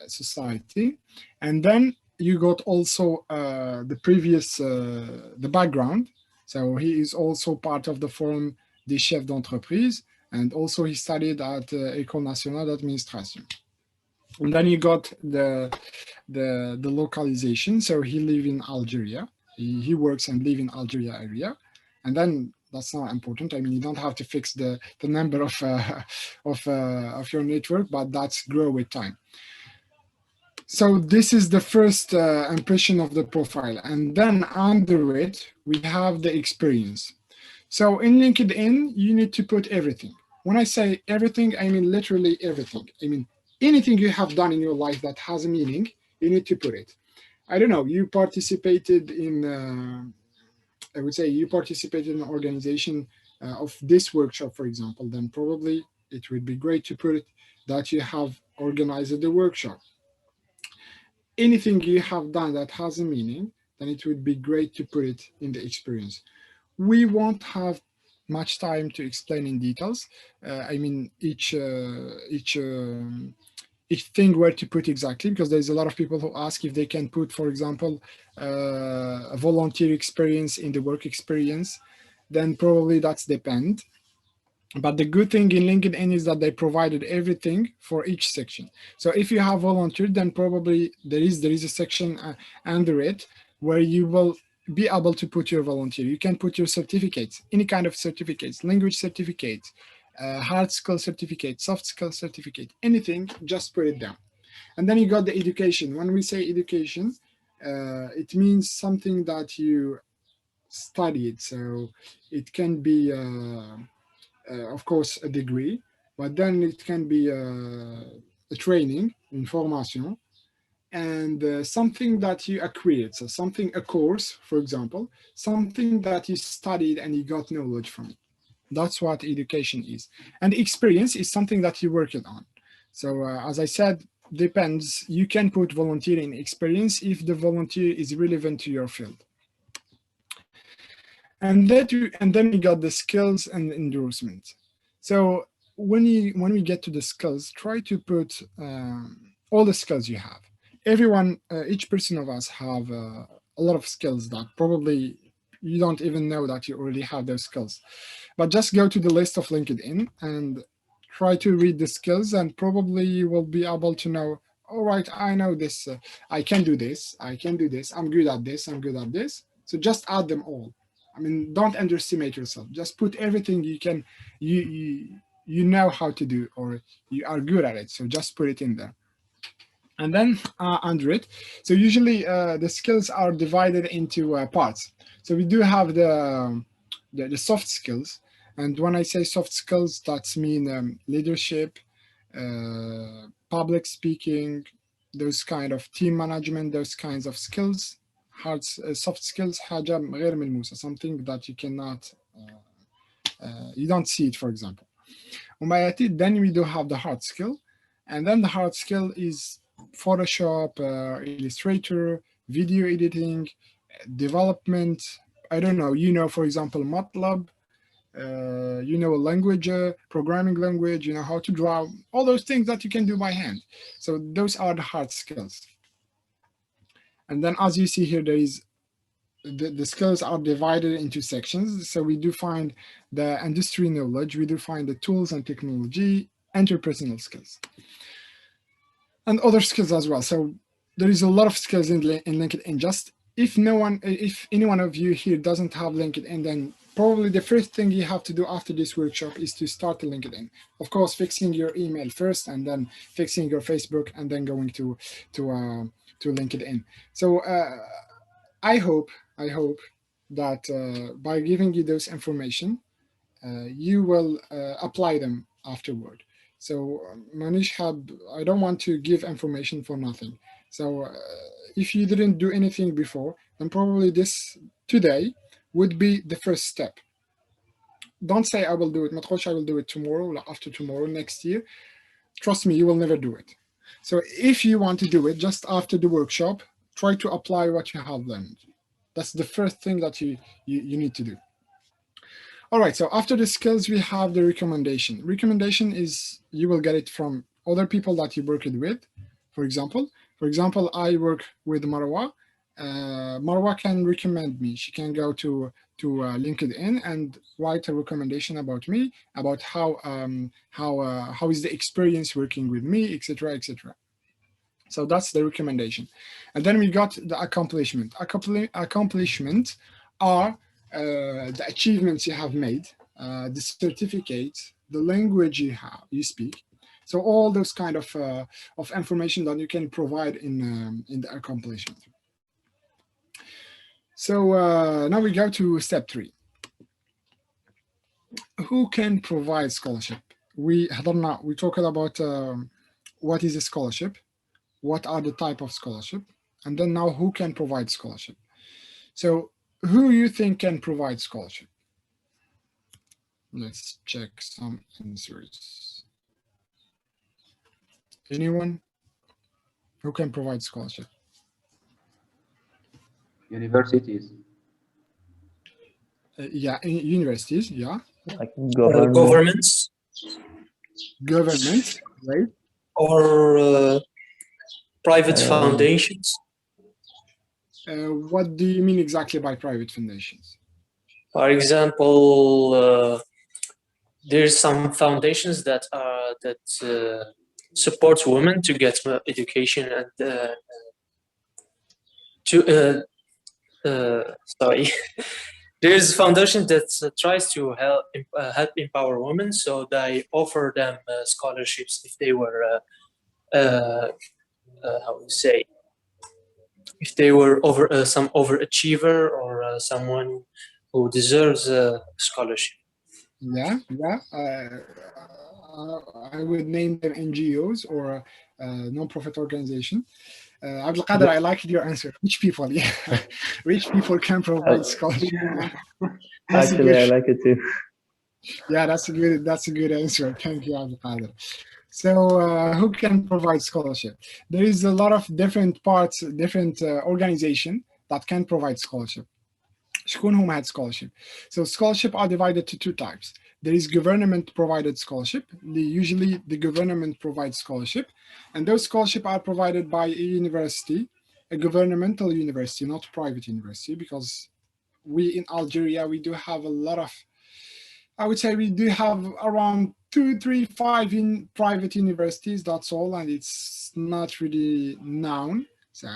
Speaker 2: Society. And then you got also the previous, the background. So he is also part of the Forum des Chefs d'Entreprise, and also he studied at École Nationale d'Administration. And then you got the localization. So he lives in Algeria. He works and lives in Algeria area. And then that's not important. I mean, you don't have to fix the number of your network, but that's grow with time. So this is the first impression of the profile. And then under it, we have the experience. So in LinkedIn, you need to put everything. When I say everything, I mean literally everything. I mean, anything you have done in your life that has a meaning, you need to put it. I don't know, you participated in, I would say you participated in an organization of this workshop, for example, then probably it would be great to put it that you have organized the workshop. Anything you have done that has a meaning, then it would be great to put it in the experience. We won't have much time to explain in details. I mean, each thing where to put exactly, because there's a lot of people who ask if they can put, for example, a volunteer experience in the work experience, then probably that's depend. But the good thing in LinkedIn is that they provided everything for each section. So if you have volunteered, then probably there is a section under it where you will be able to put your volunteer. You can put your certificates, any kind of certificates, language certificates, hard skill certificate, soft skill certificate, anything, just put it down. And then you got the education. When we say education, it means something that you studied. So it can be, of course, a degree, but then it can be a training, une formation, and something that you acquired. So a course, for example, something that you studied and you got knowledge from it. That's what education is. And experience is something that you worked on. So as I said, depends. You can put volunteering experience if the volunteer is relevant to your field. And then we got the skills and endorsement. So when we get to the skills, try to put all the skills you have. Everyone, each person of us have a lot of skills that probably you don't even know that you already have those skills. But just go to the list of LinkedIn and try to read the skills, and probably you will be able to know, all right, I know this, I can do this, I can do this, I'm good at this, I'm good at this. So just add them all. I mean, don't underestimate yourself. Just put everything you can, you know how to do, or you are good at it. So just put it in there. And then under it, so usually the skills are divided into parts. So we do have the soft skills. And when I say soft skills, that's mean leadership, public speaking, those kind of team management, those kinds of skills. Hard soft skills, حاجة غير ملموسة, something that you cannot, you don't see it, for example. Then we do have the hard skill, and then the hard skill is Photoshop, Illustrator, video editing, development. I don't know, for example, MATLAB, you know a language, programming language, you know how to draw, all those things that you can do by hand. So those are the hard skills. And then as you see here, there is the skills are divided into sections. So we do find the industry knowledge, we do find the tools and technology, interpersonal skills, and other skills as well. So there is a lot of skills in LinkedIn. Just if any one of you here doesn't have LinkedIn, then probably the first thing you have to do after this workshop is to start a LinkedIn. Of course, fixing your email first, and then fixing your Facebook, and then going to LinkedIn. So I hope that by giving you those information, you will apply them afterward. So Manish, I don't want to give information for nothing. So if you didn't do anything before, then probably this today would be the first step. Don't say I will do it. I will do it tomorrow, or after tomorrow, next year. Trust me, you will never do it. So if you want to do it, just after the workshop, try to apply what you have learned. That's the first thing that you need to do. All right, so after the skills, we have the recommendation. Recommendation is you will get it from other people that you worked with. For example, I work with Marwa. Marwa can recommend me. She can go to LinkedIn and write a recommendation about me, about how is the experience working with me, etc., etc. So that's the recommendation. And then we got the accomplishment. Accomplishment are the achievements you have made, the certificate, the language you speak. So all those kind of information that you can provide in the accomplishment. So now we go to step 3. Who can provide scholarship? We talked about what is a scholarship, what are the type of scholarship, and then now who can provide scholarship. So who you think can provide scholarship? Let's check some answers. Anyone who can provide scholarship?
Speaker 4: Universities.
Speaker 2: Yeah, universities, yeah.
Speaker 1: Like
Speaker 5: Governments.
Speaker 2: Government, right?
Speaker 5: Or private foundations.
Speaker 2: What do you mean exactly by private foundations?
Speaker 5: For example, there's some foundations that support women to get education and sorry. There's a foundation that tries to help empower women, so they offer them scholarships if they were how to say, if they were some overachiever or someone who deserves a scholarship.
Speaker 2: Yeah. I would name them NGOs or non-profit organization. Abdul Qadir, I liked your answer. Rich people, yeah. Rich people can provide scholarship.
Speaker 1: Actually, I like it too.
Speaker 2: Yeah, that's a good answer. Thank you, Abdul Qadir. So who can provide scholarship? There is a lot of different parts, different organization that can provide scholarship. شكون هما هاد scholarship? So scholarship are divided to 2 types. There is government provided scholarship. Usually the government provides scholarship, and those scholarship are provided by a university, a governmental university, not private university, because we in Algeria, we do have a lot of, I would say we do have around 2, 3, 5 in private universities, that's all, and it's not really known. So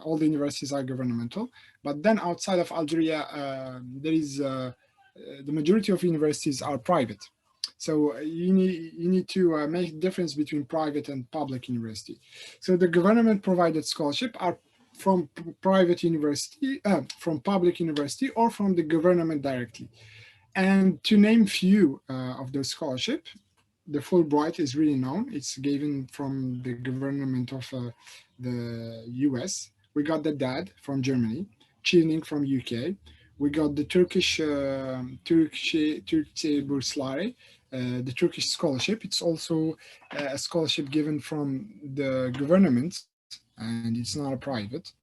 Speaker 2: all the universities are governmental, but then outside of Algeria, there is the majority of universities are private. So you need to make the difference between private and public university. So the government provided scholarship are from private university, from public university, or from the government directly. And to name few of those scholarship, the Fulbright is really known. It's given from the government of the US. We got the DAD from Germany, Chilling from UK. We got the Turkish Bursları, the Turkish scholarship. It's also a scholarship given from the government, and it's not a private.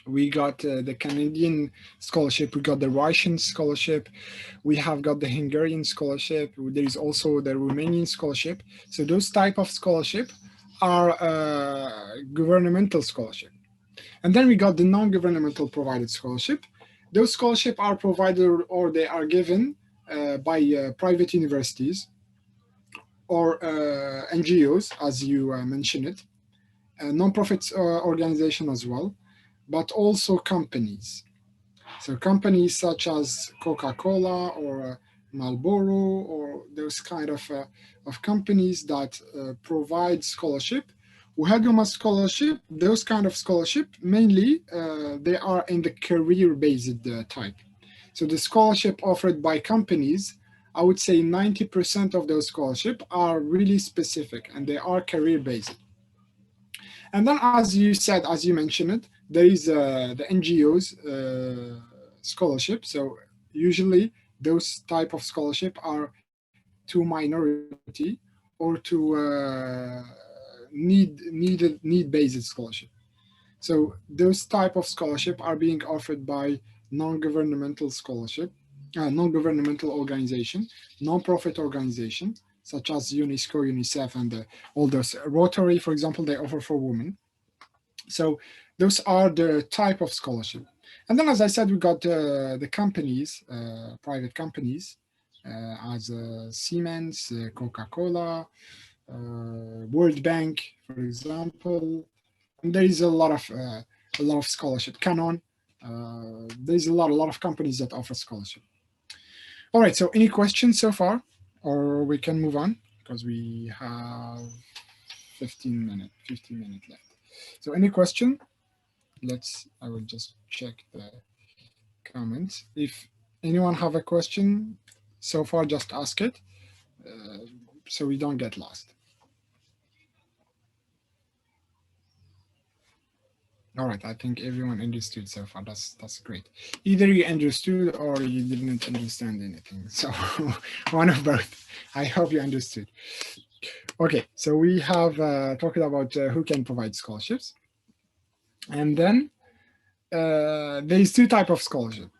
Speaker 2: We got the Canadian scholarship, we got the Russian scholarship, we have got the Hungarian scholarship, there is also the Romanian scholarship. So those type of scholarship are governmental scholarship. And then we got the non-governmental provided scholarship. Those scholarships are provided or they are given by private universities or NGOs, as you mentioned it, non-profit organization as well, but also companies. So companies such as Coca-Cola or Marlboro or those kind of companies that provide scholarship. Uhaguma scholarship, those kind of scholarship, mainly they are in the career-based type. So the scholarship offered by companies, I would say 90% of those scholarships are really specific and they are career-based. And then, as you said, as you mentioned it, there is the NGOs scholarship. So usually those type of scholarship are to minority or to need-based scholarship. So those type of scholarship are being offered by non-governmental scholarship, non-governmental organization, non-profit organization, such as UNESCO, UNICEF, and all those. Rotary, for example, they offer for women. So those are the type of scholarship. And then, as I said, we got the companies, private companies, as Siemens, Coca-Cola, World Bank, for example. And there is a lot of scholarship. Canon, there's a lot of companies that offer scholarship. All right, so any questions so far? Or we can move on because we have 15 minutes left. So any question? I will just check the comments. If anyone have a question so far, just ask it so we don't get lost. All right, I think everyone understood so far. That's great. Either you understood or you didn't understand anything. So one of both. I hope you understood. Okay, so we have talked about who can provide scholarships. And then there's two types of scholarship.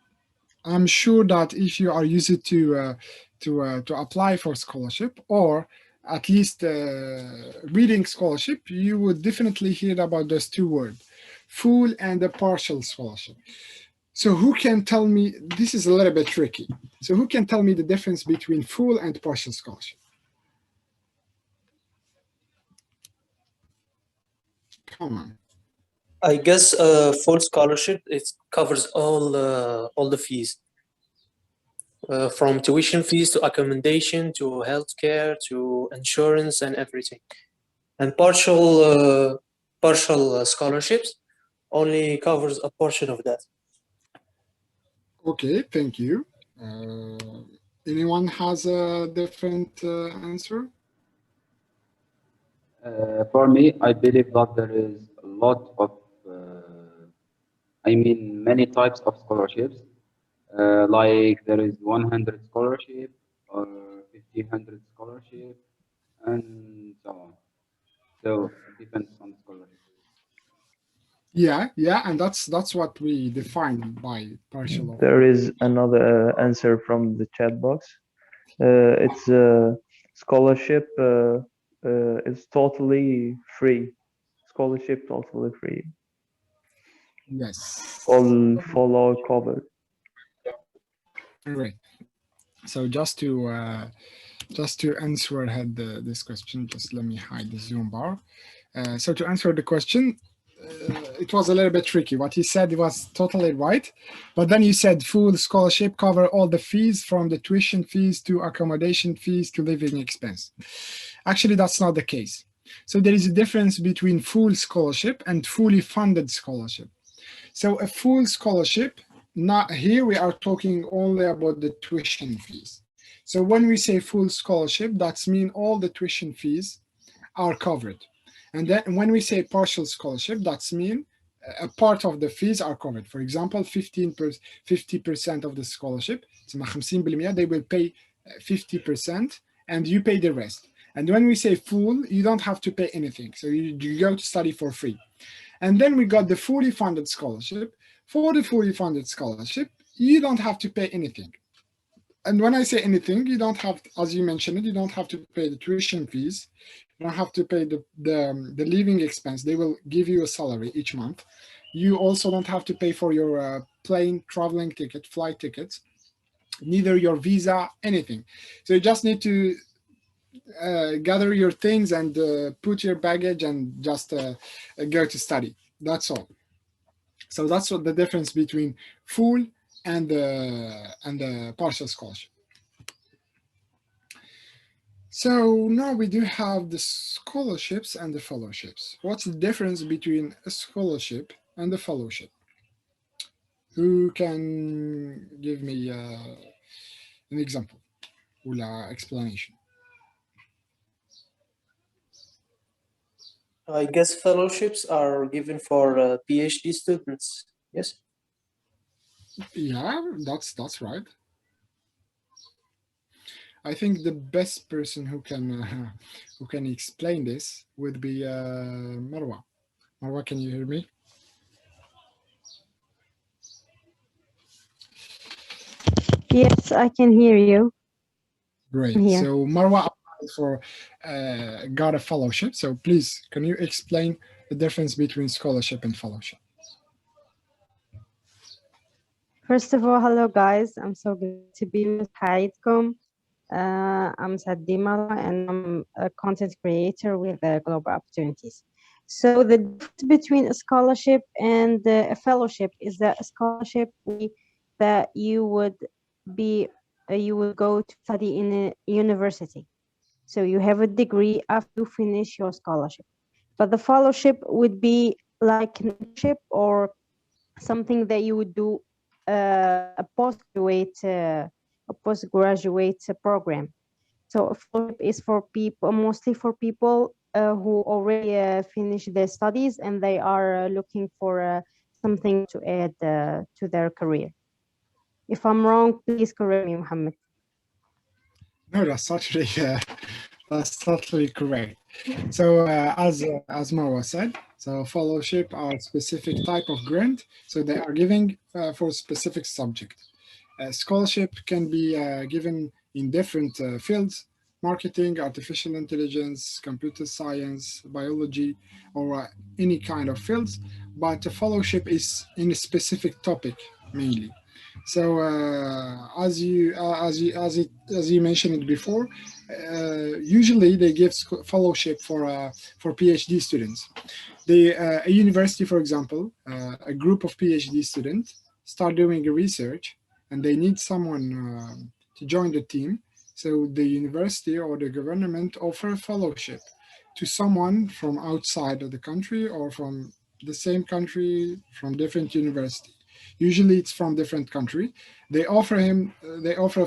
Speaker 2: I'm sure that if you are used to apply for scholarship or at least reading scholarship, you would definitely hear about those two words, full and a partial scholarship. So who can tell me, this is a little bit tricky. So who can tell me the difference between full and partial scholarship? Come on.
Speaker 5: I guess full scholarship, it covers all the fees, from tuition fees to accommodation to healthcare to insurance and everything. And partial scholarships only covers a portion of that.
Speaker 2: Okay, thank you. Anyone has a different answer?
Speaker 4: For me, I believe that there is a lot of, many types of scholarships. Like there is 100 scholarship or 100 scholarship, and so on. So it depends on the scholarship.
Speaker 2: Yeah, and that's what we define by partial.
Speaker 1: There is another answer from the chat box. It's scholarship is totally free. Scholarship totally free.
Speaker 2: Yes.
Speaker 1: All follow covered.
Speaker 2: Great. So just to answer this question, just let me hide the Zoom bar. So to answer the question, it was a little bit tricky. What he said was totally right, but then you said full scholarship cover all the fees from the tuition fees to accommodation fees to living expense. Actually, that's not the case. So there is a difference between full scholarship and fully funded scholarship. So a full scholarship, not here we are talking only about the tuition fees. So when we say full scholarship, that means all the tuition fees are covered. And then when we say partial scholarship, that means a part of the fees are covered. For example, 50% of the scholarship, they will pay 50% and you pay the rest. And when we say full, you don't have to pay anything. So you go to study for free. And then we got the fully funded scholarship. For the fully funded scholarship, you don't have to pay anything. And when I say anything, you don't have, as you mentioned it, you don't have to pay the tuition fees. You don't have to pay the living expense. They will give you a salary each month. You also don't have to pay for your plane traveling ticket, flight tickets, neither your visa, anything. So you just need to gather your things and put your baggage and just go to study. That's all. So that's what the difference between full and the partial scholarship. So now we do have the scholarships and the fellowships. What's the difference between a scholarship and a fellowship? Who can give me an example or an explanation?
Speaker 5: I guess fellowships are given for PhD students. Yes.
Speaker 2: Yeah, that's right. I think the best person who can explain this would be Marwa. Marwa, can you hear me?
Speaker 7: Yes, I can hear you.
Speaker 2: Great.
Speaker 7: Here.
Speaker 2: So Marwa applied for got a fellowship. So please, can you explain the difference between scholarship and fellowship?
Speaker 7: First of all, hello guys. I'm so glad to be with Haithem. I'm Saddi Marwa and I'm a content creator with Global Opportunities. So the difference between a scholarship and a fellowship is that a scholarship that you would go to study in a university. So you have a degree after you finish your scholarship. But the fellowship would be like an internship or something that you would do a postgraduate program. So a fellowship is for people, mostly for people who already finished their studies and they are looking for something to add to their career. If I'm wrong, please correct me, Mohammed.
Speaker 2: No, that's totally correct. So as Marwa said, so fellowship are specific type of grant. So they are giving for specific subject. Scholarship can be given in different fields: marketing, artificial intelligence, computer science, biology, or any kind of fields. But a fellowship is in a specific topic mainly. So as you mentioned it before, usually they give fellowship for PhD students. A university, for example, a group of PhD students start doing research, and they need someone to join the team. So the university or the government offer a fellowship to someone from outside of the country or from the same country, from different university. Usually it's from different country. They offer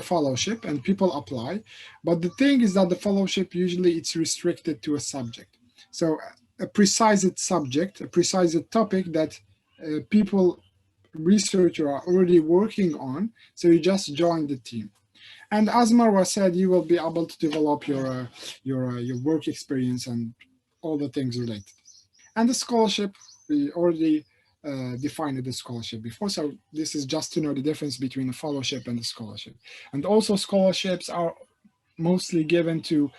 Speaker 2: a fellowship and people apply. But the thing is that the fellowship, usually it's restricted to a subject. So a precise subject, a precise topic that people, researchers are already working on. So you just join the team. And as Marwa said, you will be able to develop your work experience and all the things related. And the scholarship, we already defined the scholarship before. So this is just to know the difference between a fellowship and a scholarship. And also scholarships are mostly given to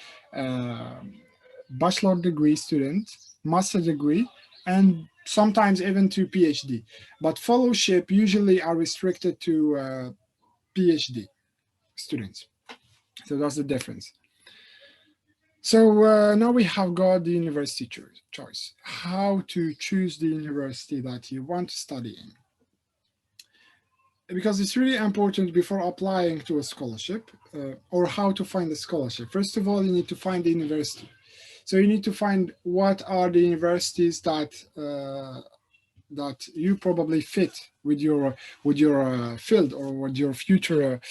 Speaker 2: bachelor degree students, master degree, and sometimes even to PhD. But fellowship usually are restricted to PhD students. So that's the difference. So now we have got the university choice. How to choose the university that you want to study in. Because it's really important before applying to a scholarship or how to find a scholarship. First of all, you need to find the university. So you need to find what are the universities that you probably fit with your field or with your future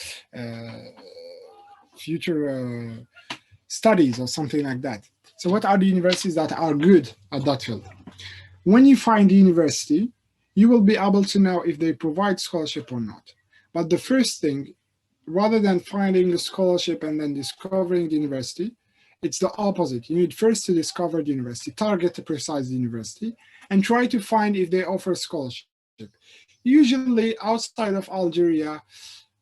Speaker 2: studies or something like that. So what are the universities that are good at that field? When you find the university, you will be able to know if they provide scholarship or not. But the first thing, rather than finding the scholarship and then discovering the university, It's the opposite. You need first to discover the university, target the precise university, and try to find if they offer scholarship. Usually outside of Algeria,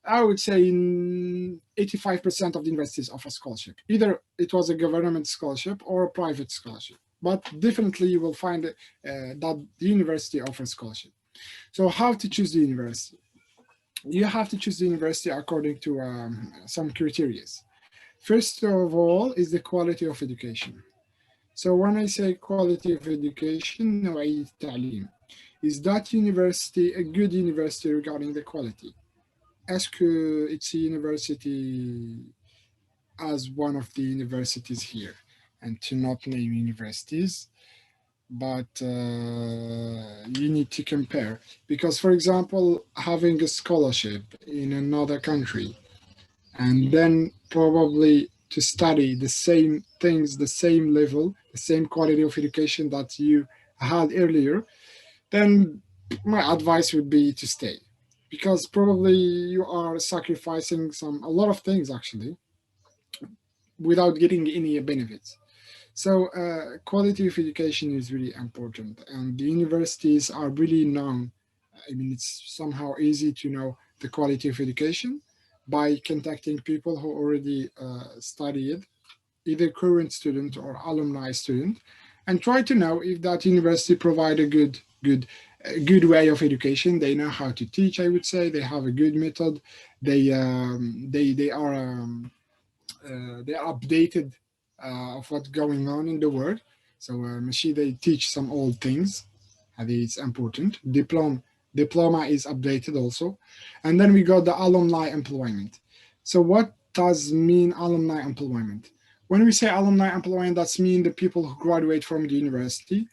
Speaker 2: I would say 85% of the universities offer scholarship. Either it was a government scholarship or a private scholarship, but definitely you will find that the university offers scholarship. So how to choose the university? You have to choose the university according to some criteria. First of all is the quality of education. So when I say quality of education, نوعية التعليم, is that university a good university regarding the quality? Est-ce que it's a university as one of the universities here, and to not name universities, but you need to compare. Because, for example, having a scholarship in another country and then probably to study the same things, the same level, the same quality of education that you had earlier, then my advice would be to stay. Because probably you are sacrificing a lot of things actually without getting any benefits. So quality of education is really important, and the universities are really known. I mean, it's somehow easy to know the quality of education by contacting people who already studied, either current student or alumni student, and try to know if that university provide a good way of education. They know how to teach, I would say. They have a good method. They are updated of what's going on in the world. So they teach some old things. It's important. Diploma is updated also. And then we got the alumni employment. So what does mean alumni employment? When we say alumni employment, that's mean the people who graduate from the university.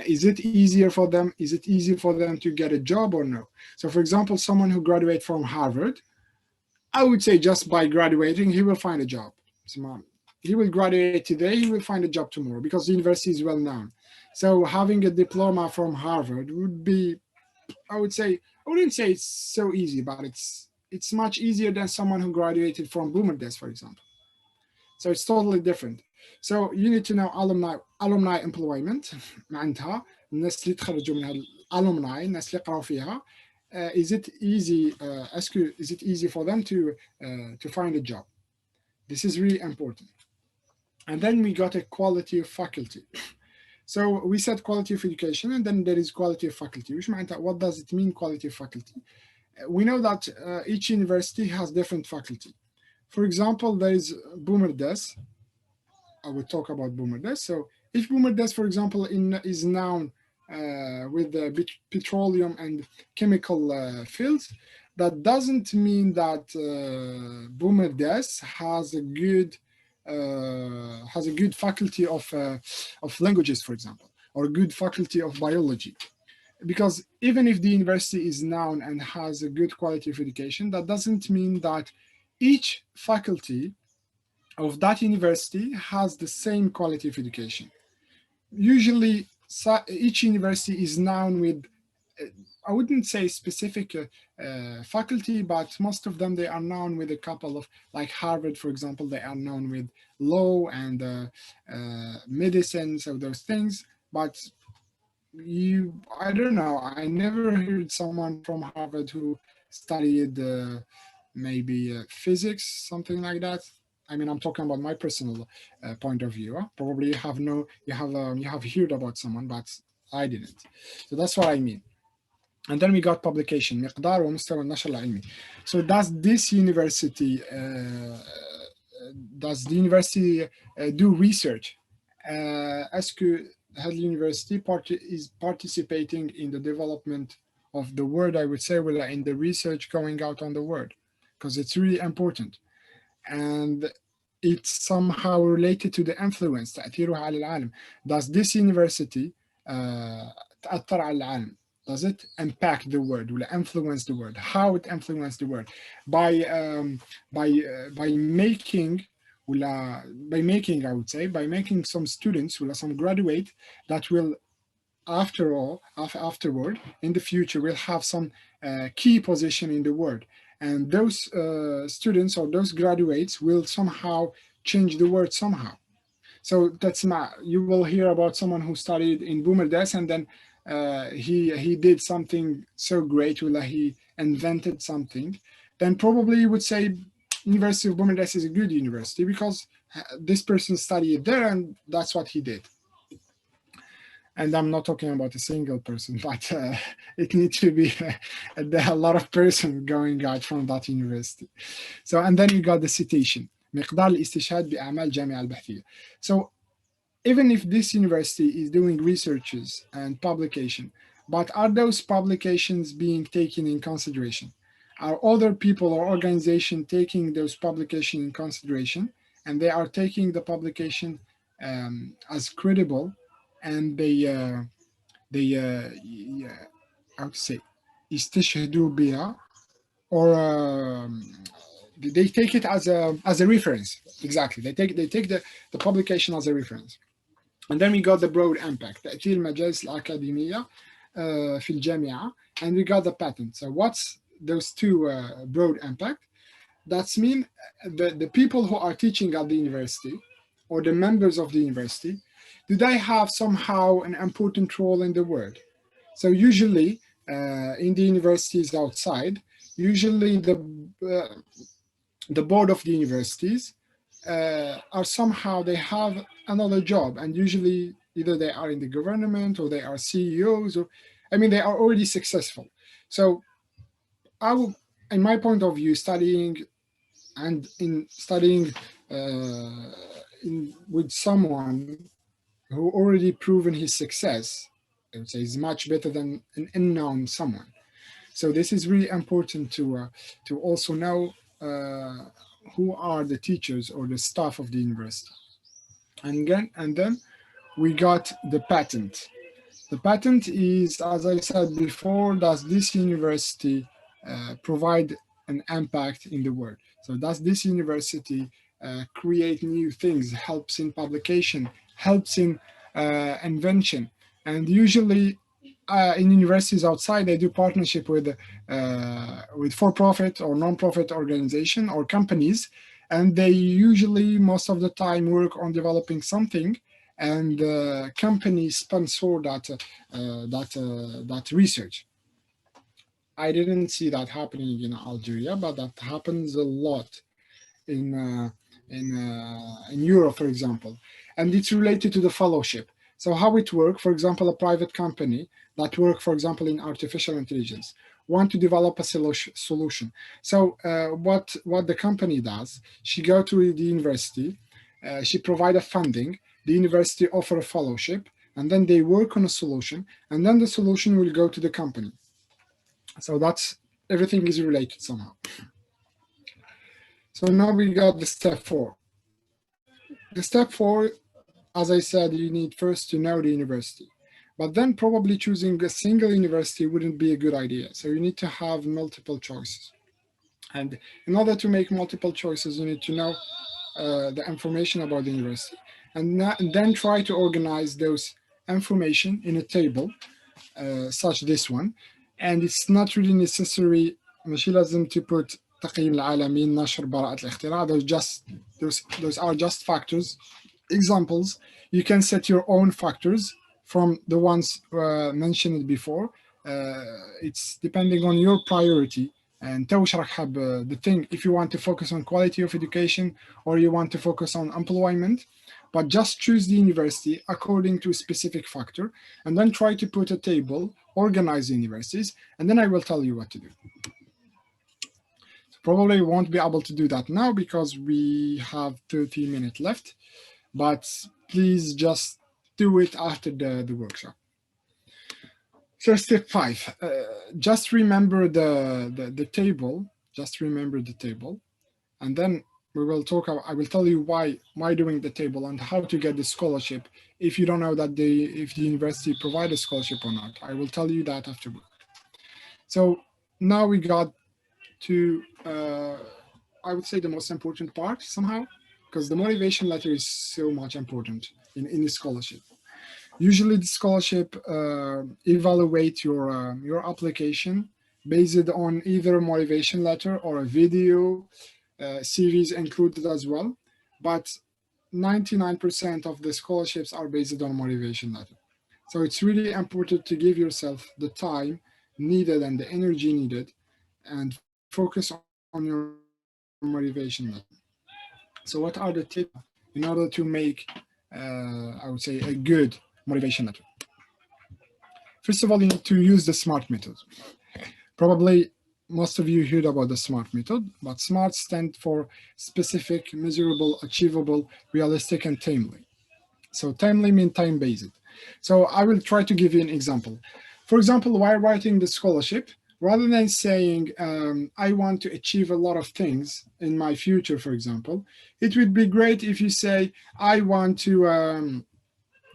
Speaker 2: Is it easier for them? Is it easy for them to get a job or no? So for example, someone who graduates from Harvard, I would say just by graduating, he will find a job. He will graduate today, he will find a job tomorrow because the university is well known. So having a diploma from Harvard would be, I wouldn't say it's so easy, but it's much easier than someone who graduated from Boomerdess, for example. So it's totally different. So you need to know alumni employment. معناتها الناس اللي تخرجوا من alumni الناس اللي قراوا فيها. Is it easy for them to find a job? This is really important. And then we got a quality of faculty. So we said quality of education, and then there is quality of faculty. What does it mean, quality of faculty? We know that each university has different faculty. For example, there is Boomerdess. I will talk about Boomerdess. So if Boomerdess, for example, is known with the petroleum and chemical fields, that doesn't mean that Boomerdess has a good faculty of languages, for example, or a good faculty of biology. Because even if the university is known and has a good quality of education, that doesn't mean that each faculty of that university has the same quality of education. Usually, each university is known with, I wouldn't say specific faculty, but most of them, they are known with a couple of, like Harvard, for example, they are known with law and medicine, so those things. But I don't know, I never heard someone from Harvard who studied maybe physics, something like that. I mean, I'm talking about my personal point of view. Probably you have heard about someone, but I didn't. So that's what I mean. And then we got publication, مقدار ومستوى النشر العلمي. So does the university do research? Est-ce que the university is participating in the development of the word, I would say, in the research going out on the word, because it's really important. And it's somehow related to the influence, تأثيرها على العالم. Does this university تأثر على العالم? Does it impact the word? Will it influence the word? How it influence the word? By making, I would say, by making some students, some graduate that will, afterward, in the future, will have some key position in the word. And those students or those graduates will somehow change the word somehow. So that's you will hear about someone who studied in Boumerdès and then he did something so great, he invented something. Then probably you would say University of Boumerdès is a good university because this person studied there and that's what he did. And I'm not talking about a single person, but it needs to be a lot of persons going out from that university. So, and then you got the citation. مقدار الاستشهاد بأعمال الجامعة البحثية. So, even if this university is doing researches and publication, but are those publications being taken in consideration? Are other people or organizations taking those publications in consideration, and they are taking the publication as credible, and they how to say يستشهدوا بها, or they take it as a reference. Exactly, they take the publication as a reference. And then we got the broad impact, تأثير المجالس الأكاديمية في الجامعة, and we got the patent. So what's those two broad impact? That's mean the people who are teaching at the university or the members of the university, do they have somehow an important role in the world? So usually in the universities outside, usually the board of the universities are somehow, they have another job, and usually either they are in the government or they are CEOs, or I mean they are already successful. So I will, in my point of view, studying with someone who already proven his success, I would say, is much better than an unknown someone. So this is really important to also know who are the teachers or the staff of the university. And then we got the patent. The patent is, as I said before, does this university provide an impact in the world? So does this university create new things, helps in publication, helps in invention? And usually in universities outside, they do partnership with for-profit or non-profit organization or companies, and they usually most of the time work on developing something, and companies sponsor that research. I didn't see that happening in Algeria, but that happens a lot in Europe, for example, and it's related to the fellowship. So how it works, for example, a private company that work, for example, in artificial intelligence, want to develop a solution. So what the company does, she go to the university, she provide a funding, the university offer a fellowship, and then they work on a solution, and then the solution will go to the company. So that's, everything is related somehow. So now we got the step 4. The step 4, as I said, you need first to know the university, but then probably choosing a single university wouldn't be a good idea. So you need to have multiple choices. And in order to make multiple choices, you need to know the information about the university, and then try to organize those information in a table, such this one. And it's not really necessary, مش لازم to put تقييم العالمين نشر براءة الاختراع. Those are just factors, examples. You can set your own factors from the ones mentioned before. It's depending on your priority. And the thing, if you want to focus on quality of education or you want to focus on employment, but just choose the university according to a specific factor, and then try to put a table, organize the universities, and then I will tell you what to do. So probably won't be able to do that now because we have 30 minutes left, but please just do it after the workshop. So step 5, just remember the table. Just remember the table, and then we will talk. I will tell you why doing the table and how to get the scholarship. If you don't know that if the university provide a scholarship or not, I will tell you that afterward. So now we got to I would say the most important part somehow, because the motivation letter is so much important in the scholarship. Usually the scholarship evaluate your application based on either a motivation letter or a video series included as well. But 99% of the scholarships are based on motivation letter. So it's really important to give yourself the time needed and the energy needed and focus on your motivation letter. So what are the tips in order to make, I would say, a good motivation letter? First of all, you need to use the SMART method. Probably most of you heard about the SMART method, but SMART stands for specific, measurable, achievable, realistic, and timely. So timely means time-based. So I will try to give you an example. For example, while writing the scholarship, rather than saying, I want to achieve a lot of things in my future, for example, it would be great if you say, I want to,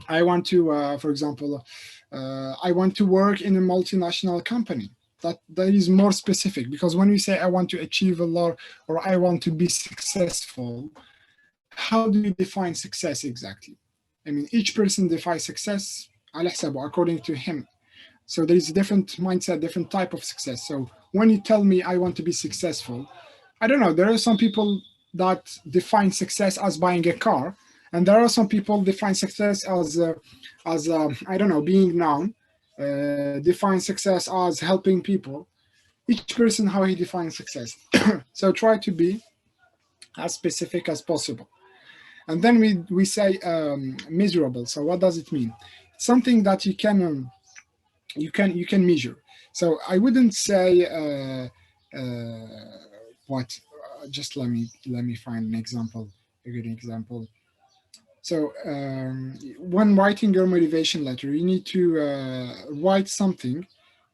Speaker 2: for example, I want to work in a multinational company. That is more specific, because when we say I want to achieve a lot or I want to be successful, how do you define success exactly? I mean, each person defines success according to him. So there is a different mindset, different type of success. So when you tell me I want to be successful, I don't know, there are some people that define success as buying a car, and there are some people define success as I don't know, being known, define success as helping people. Each person how he defines success. So try to be as specific as possible. And then we say measurable. So what does it mean? Something that you can measure. So I wouldn't say just let me find an example, a good example. So when writing your motivation letter, you need to write something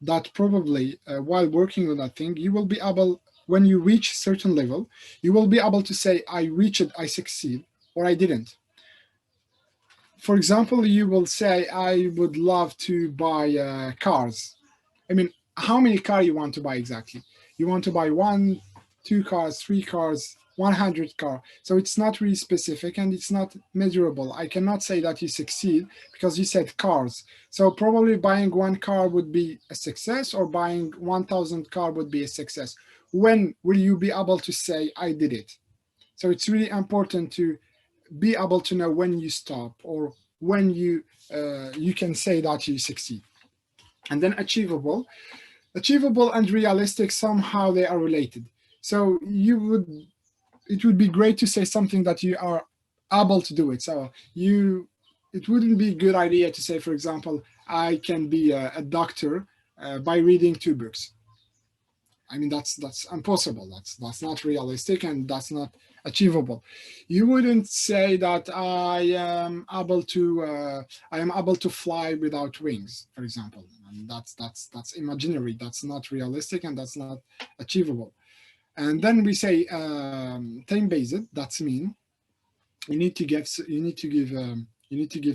Speaker 2: that probably while working on that thing, you will be able, when you reach a certain level, you will be able to say, I reached it, I succeed, or I didn't. For example, you will say, I would love to buy cars. I mean, how many cars you want to buy exactly? You want to buy 1, 2 cars, 3 cars, 100 cars. So it's not really specific and it's not measurable. I cannot say that you succeed because you said cars. So probably buying 1 car would be a success, or buying 1,000 cars would be a success. When will you be able to say, I did it? So it's really important to be able to know when you stop or when you can say that you succeed. And then achievable and realistic, somehow they are related. So it would be great to say something that you are able to do it. So it wouldn't be a good idea to say, for example, I can be a doctor by reading 2 books. I mean, that's impossible. That's not realistic and that's not achievable. You wouldn't say that I am able to fly without wings, for example. And that's imaginary. That's not realistic and that's not achievable. And then we say time-based. That's mean you need to give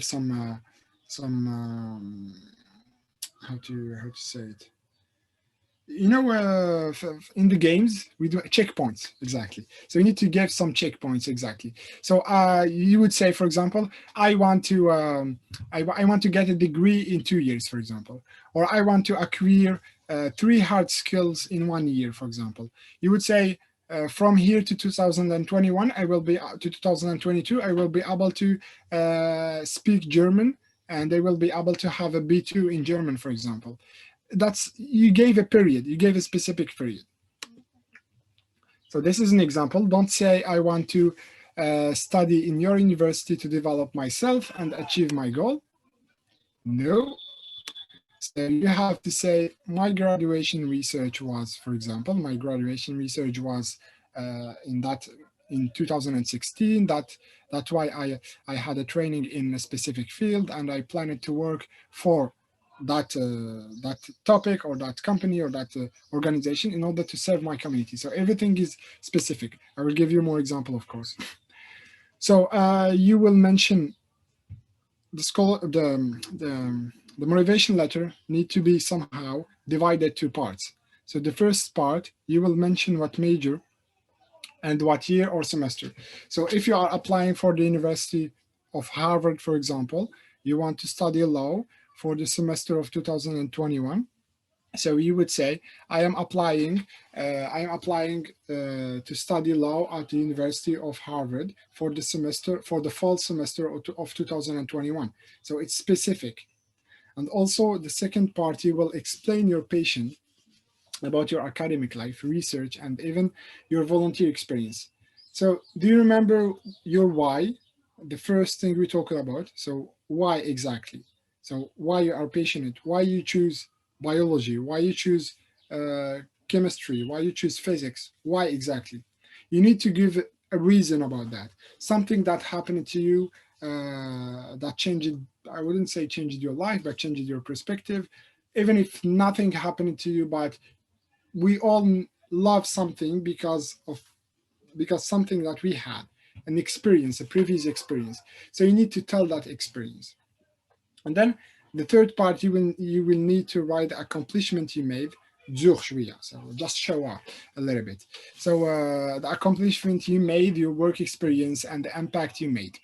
Speaker 2: some how to say it. You know, in the games, we do checkpoints, exactly. So you need to give some checkpoints, exactly. So you would say, for example, I want to get a degree in 2 years, for example, or I want to acquire 3 hard skills in 1 year, for example. You would say, from here to 2021, I will be to 2022, I will be able to speak German, and I will be able to have a B2 in German, for example. You gave a period, you gave a specific period. So this is an example. Don't say I want to study in your university to develop myself and achieve my goal. No. So you have to say my graduation research was, for example, my graduation research was in 2016. That's why I had a training in a specific field and I planned to work for that topic or that company or that organization in order to serve my community. So everything is specific. I will give you more example, of course. So you will mention the motivation letter need to be somehow divided 2 parts. So the first part, you will mention what major and what year or semester. So if you are applying for the University of Harvard, for example, you want to study law for the semester of 2021, So you would say, I am applying to study law at the University of Harvard for the fall semester of 2021. So it's specific. And also the second part, you will explain your patient about your academic life, research, and even your volunteer experience. So do you remember your why? The first thing we talked about. So why exactly? So why you are passionate, why you choose biology, why you choose chemistry, why you choose physics, why exactly? You need to give a reason about that. Something that happened to you that changed, I wouldn't say changed your life, but changed your perspective. Even if nothing happened to you, but we all love something because something that we had, an experience, a previous experience. So you need to tell that experience. And then the third part, you will need to write the accomplishment you made. So just show off a little bit. So the accomplishment you made, your work experience, and the impact you made.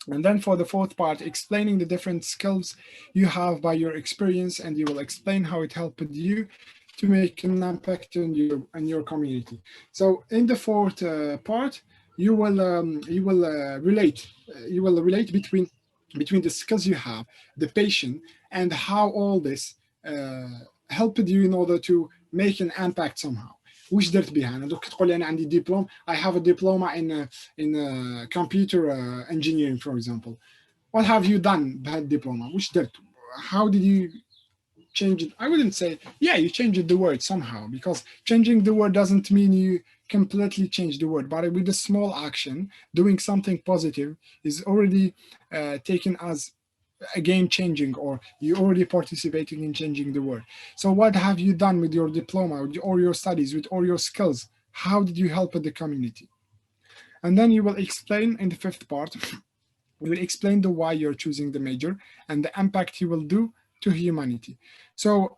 Speaker 2: And then for the fourth part, explaining the different skills you have by your experience, and you will explain how it helped you to make an impact in your community. So in the fourth part, you will relate between the skills you have, the patient, and how all this helped you in order to make an impact somehow. وش درت بها انا دوك تقول لي انا عندي دبلوم I have a diploma in computer engineering, for example. What have you done بهاد diploma? وش درت? How did you change it? I wouldn't say, yeah, you changed the word somehow, because changing the word doesn't mean you completely change the word, but with a small action, doing something positive is already taken as a game changing, or you're already participating in changing the world. So what have you done with your diploma or your studies, with all your skills? How did you help the community? And then you will explain in the fifth part, you will explain the why you're choosing the major and the impact you will do to humanity. So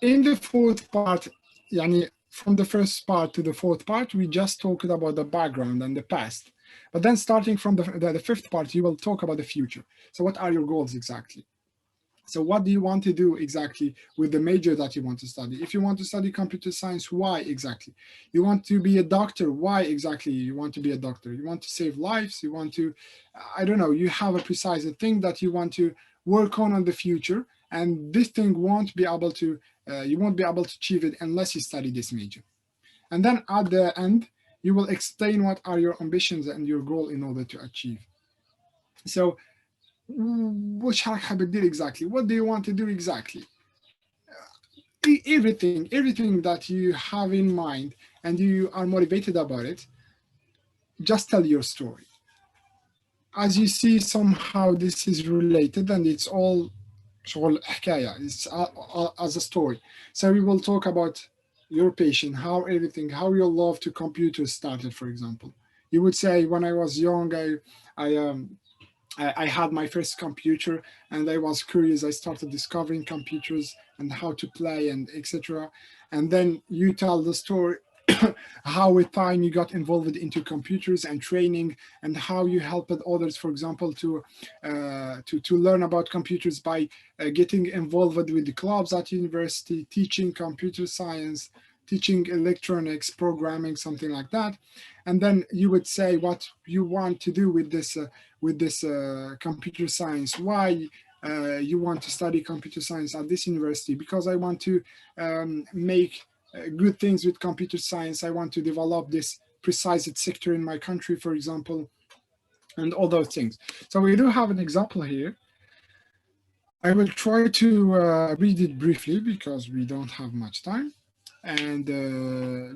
Speaker 2: in the fourth part, from the first part to the fourth part, we just talked about the background and the past. But then starting from the fifth part, you will talk about the future. So what are your goals exactly? So what do you want to do exactly with the major that you want to study? If you want to study computer science, why exactly? You want to be a doctor, why exactly you want to be a doctor? You want to save lives, you want to, I don't know, you have a precise thing that you want to work on in the future, and this thing won't be able to, you won't be able to achieve it unless you study this major. And then at the end, you will explain what are your ambitions and your goal in order to achieve. So which حابب تدير exactly? What do you want to do exactly? Everything that you have in mind and you are motivated about it, just tell your story. As you see, somehow this is related, and it's all شغل حكاية. It's as a story. So we will talk about your patient, how your love to computers started, for example. You would say, when I was young, I had my first computer and I was curious. I started discovering computers and how to play and etc. And then you tell the story how with time you got involved into computers and training, and how you helped others, for example, to learn about computers by getting involved with the clubs at university, teaching computer science, teaching electronics, programming, something like that. And then you would say what you want to do with this computer science. Why you want to study computer science at this university? Because I want to make good things with computer science. I want to develop this precise sector in my country, for example, and all those things. So we do have an example here. I will try to read it briefly because we don't have much time, and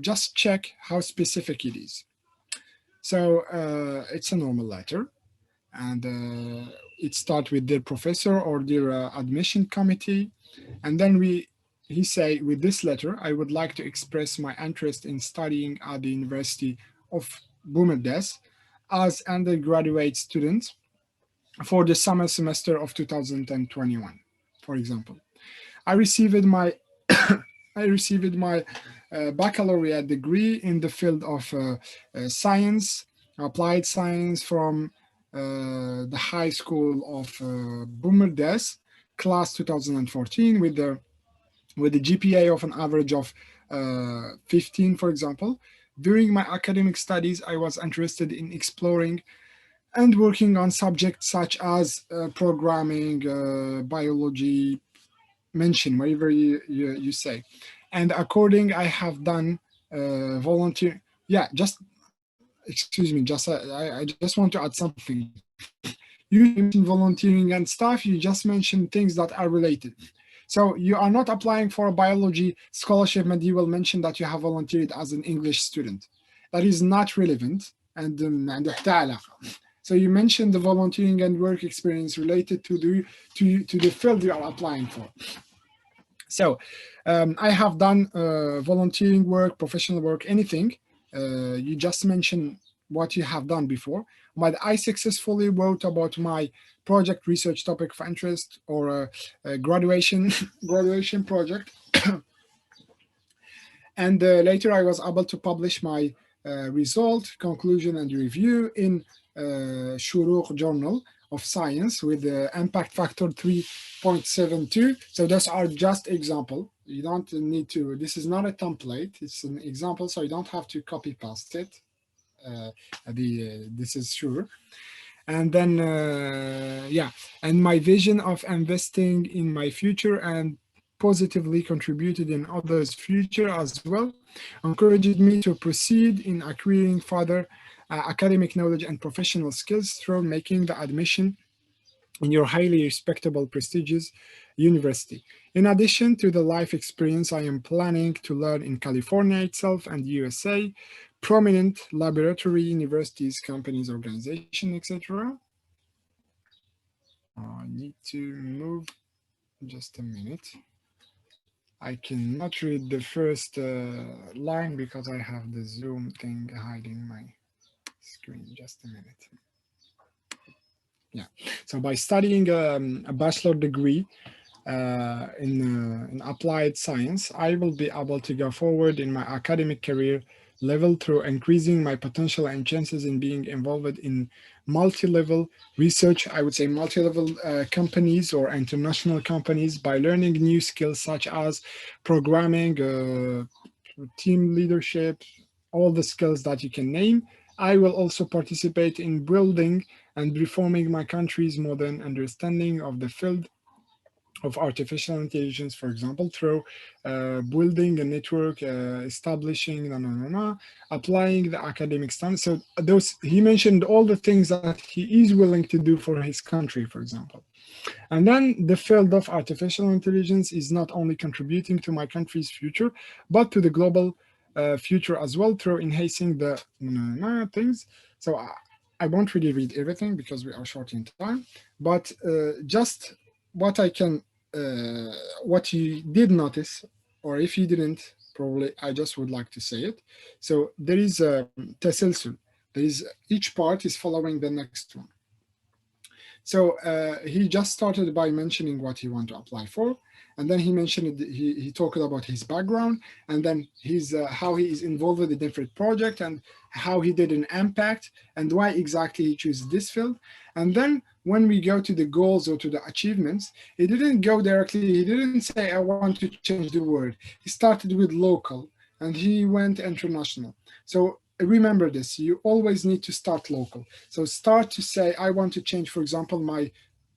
Speaker 2: just check how specific it is. So it's a normal letter, and it starts with dear professor or dear admission committee. And then he say, with this letter, I would like to express my interest in studying at the University of Boumerdès as undergraduate student for the summer semester of 2021, for example. I received my baccalaureate degree in the field of science, applied science, from the High School of Boumerdès, class 2014, with the with a GPA of an average of 15, for example. During my academic studies, I was interested in exploring and working on subjects such as programming, biology, mention whatever you say. And according, I have done volunteer. Yeah, just excuse me. Just I just want to add something. You mention volunteering and stuff. You just mention things that are related. So you are not applying for a biology scholarship, and you will mention that you have volunteered as an English student. That is not relevant. And so you mentioned the volunteering and work experience related to the field you are applying for. So I have done volunteering work, professional work, anything. You just mentioned what you have done before, but I successfully wrote about my project research topic of interest or a graduation project. And later I was able to publish my result, conclusion, and review in Shuruq Journal of Science with the impact factor 3.72. So those are just example. You don't need to, this is not a template, it's an example, so you don't have to copy paste it. This is sure. And then, yeah, and my vision of investing in my future and positively contributed in others' future as well, encouraged me to proceed in acquiring further academic knowledge and professional skills through making the admission in your highly respectable, prestigious university. In addition to the life experience I am planning to learn in California itself and USA, prominent laboratory, universities, companies, organizations, etc. I need to move just a minute. I cannot read the first line because I have the Zoom thing hiding my screen. Just a minute. Yeah, so by studying a bachelor degree in applied science, I will be able to go forward in my academic career level through increasing my potential and chances in being involved in multi-level research, I would say multi-level companies or international companies, by learning new skills such as programming, team leadership, all the skills that you can name. I will also participate in building and reforming my country's modern understanding of the field of artificial intelligence, for example, through building a network, establishing, applying the academic standards. So those, he mentioned all the things that he is willing to do for his country, for example. And then the field of artificial intelligence is not only contributing to my country's future, but to the global future as well through enhancing the things. So I won't really read everything because we are short in time, but just what I can, what you did notice, or if you didn't, probably I just would like to say it. So there is a tasalsul. There is, each part is following the next one. So he just started by mentioning what he wanted to apply for. And then he mentioned, he talked about his background, and then his how he is involved with a different project and how he did an impact and why exactly he chose this field. And then when we go to the goals or to the achievements, he didn't go directly, he didn't say, I want to change the word. He started with local and he went international. So remember this, you always need to start local. So start to say, I want to change, for example, my,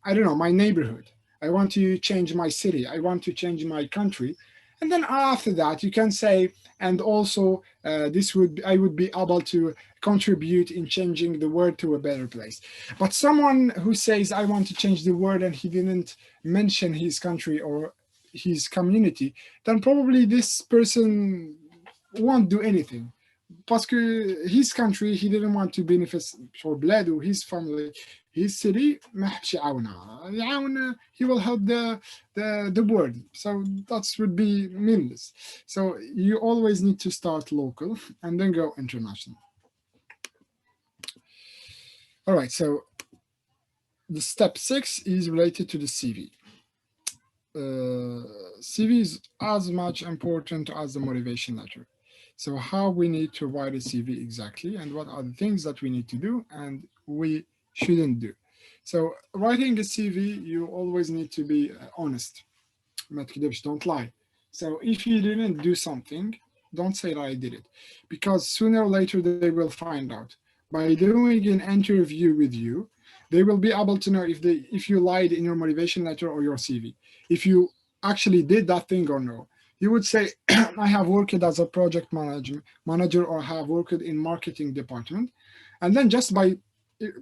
Speaker 2: I don't know, my neighborhood. I want to change my city. I want to change my country. And then after that, you can say, and also this would, I would be able to contribute in changing the world to a better place. But someone who says, I want to change the world, and he didn't mention his country or his community, then probably this person won't do anything. Parce que his country, he didn't want to benefit for Bladu, his family, his city, he will help the world. So that would be meaningless. So you always need to start local and then go international. All right, so the step 6 is related to the CV. CV is as much important as the motivation letter. So how we need to write a CV exactly, and what are the things that we need to do and we shouldn't do. So writing a CV, you always need to be honest. Don't lie. So if you didn't do something, don't say that I did it, because sooner or later they will find out. By doing an interview with you, they will be able to know if you lied in your motivation letter or your CV, if you actually did that thing or no. You would say, I have worked as a project manager or have worked in marketing department. And then just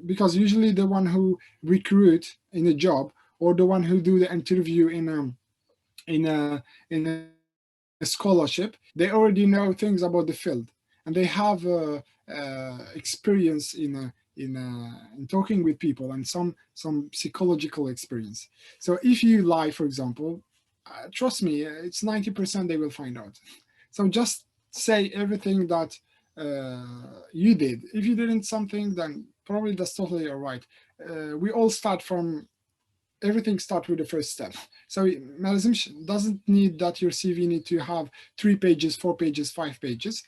Speaker 2: because usually the one who recruit in a job or the one who do the interview in a scholarship, they already know things about the field, and they have experience in talking with people and some psychological experience. So if you lie, for example, trust me, it's 90% they will find out. So just say everything that you did. If you didn't something, then probably that's totally all right. We all start from, everything starts with the first step. So doesn't need that your CV need to have 3 pages, 4 pages, 5 pages.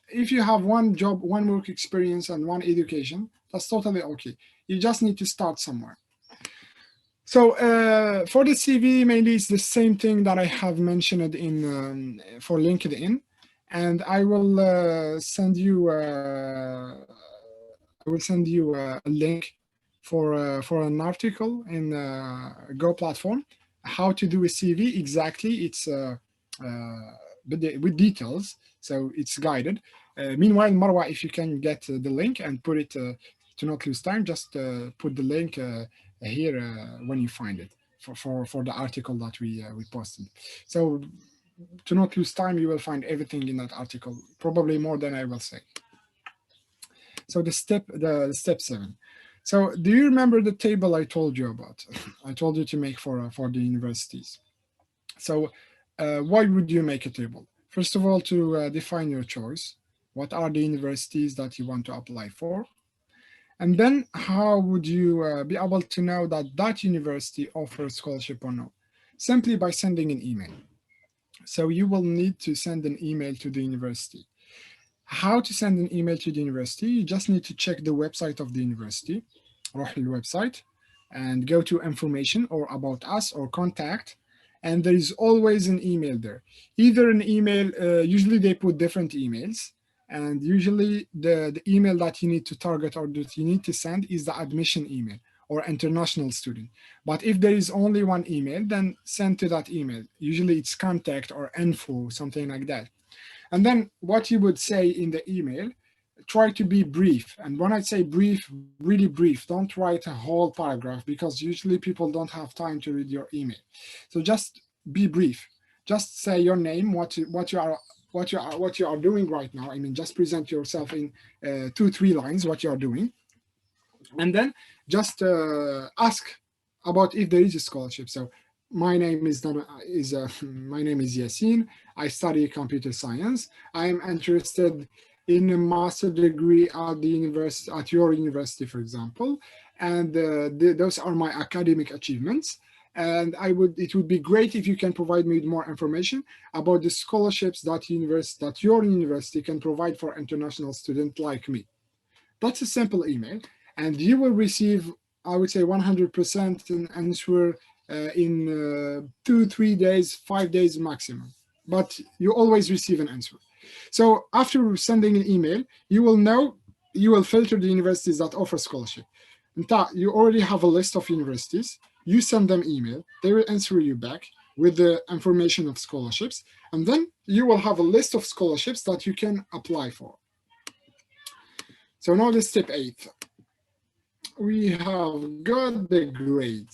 Speaker 2: If you have one job, one work experience, and one education, that's totally okay. You just need to start somewhere. So for the CV, mainly it's the same thing that I have mentioned in for LinkedIn, and I will send you a link for an article in Go platform, how to do a CV exactly. It's with details, so it's guided. Meanwhile, Marwa, if you can get the link and put it to not lose time, just put the link here when you find it for the article that we posted. So to not lose time, you will find everything in that article, probably more than I will say. So the step 7. So do you remember the table I told you about? I told you to make for the universities. So why would you make a table? First of all, to define your choice. What are the universities that you want to apply for? And then how would you be able to know that that university offers scholarship or no? Simply by sending an email. So you will need to send an email to the university. How to send an email to the university? You just need to check the website of the university, روح الوebsite, and go to information or about us or contact, and there is always an email there. Either an email, usually they put different emails, and usually the email that you need to target or that you need to send is the admission email or international student. But if there is only one email, then send to that email. Usually it's contact or info, something like that. And then what you would say in the email, try to be brief. And when I say brief, really brief, don't write a whole paragraph, because usually people don't have time to read your email. So just be brief. Just say your name, what you are doing right now. I mean, just present yourself in 2-3 lines what you are doing, and then just ask about if there is a scholarship. So my name is Yassine. I study computer science. I am interested in a master degree at the university, at your university, for example, and those are my academic achievements. And it would be great if you can provide me with more information about the scholarships that your university can provide for international students like me. That's a simple email, and you will receive, I would say, 100% an answer in 2-3 days, 5 days maximum. But you always receive an answer. So after sending an email, you will filter the universities that offer scholarship. You already have a list of universities. You send them email. They will answer you back with the information of scholarships. And then you will have a list of scholarships that you can apply for. So now the step 8. We have got the grade.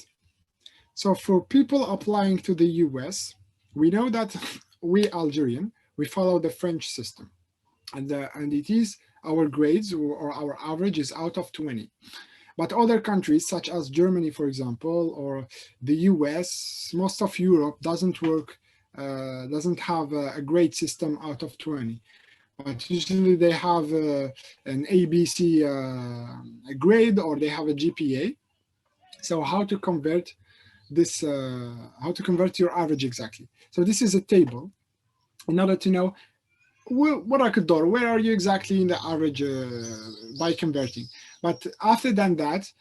Speaker 2: So for people applying to the US, we know that we Algerian, we follow the French system. And it is our grades or our average is out of 20. But other countries such as Germany, for example, or the US, most of Europe doesn't have a grade system out of 20. But usually they have an ABC grade, or they have a GPA. So how to convert this? How to convert your average exactly? So this is a table in order to know where are you exactly in the average by converting. But after that,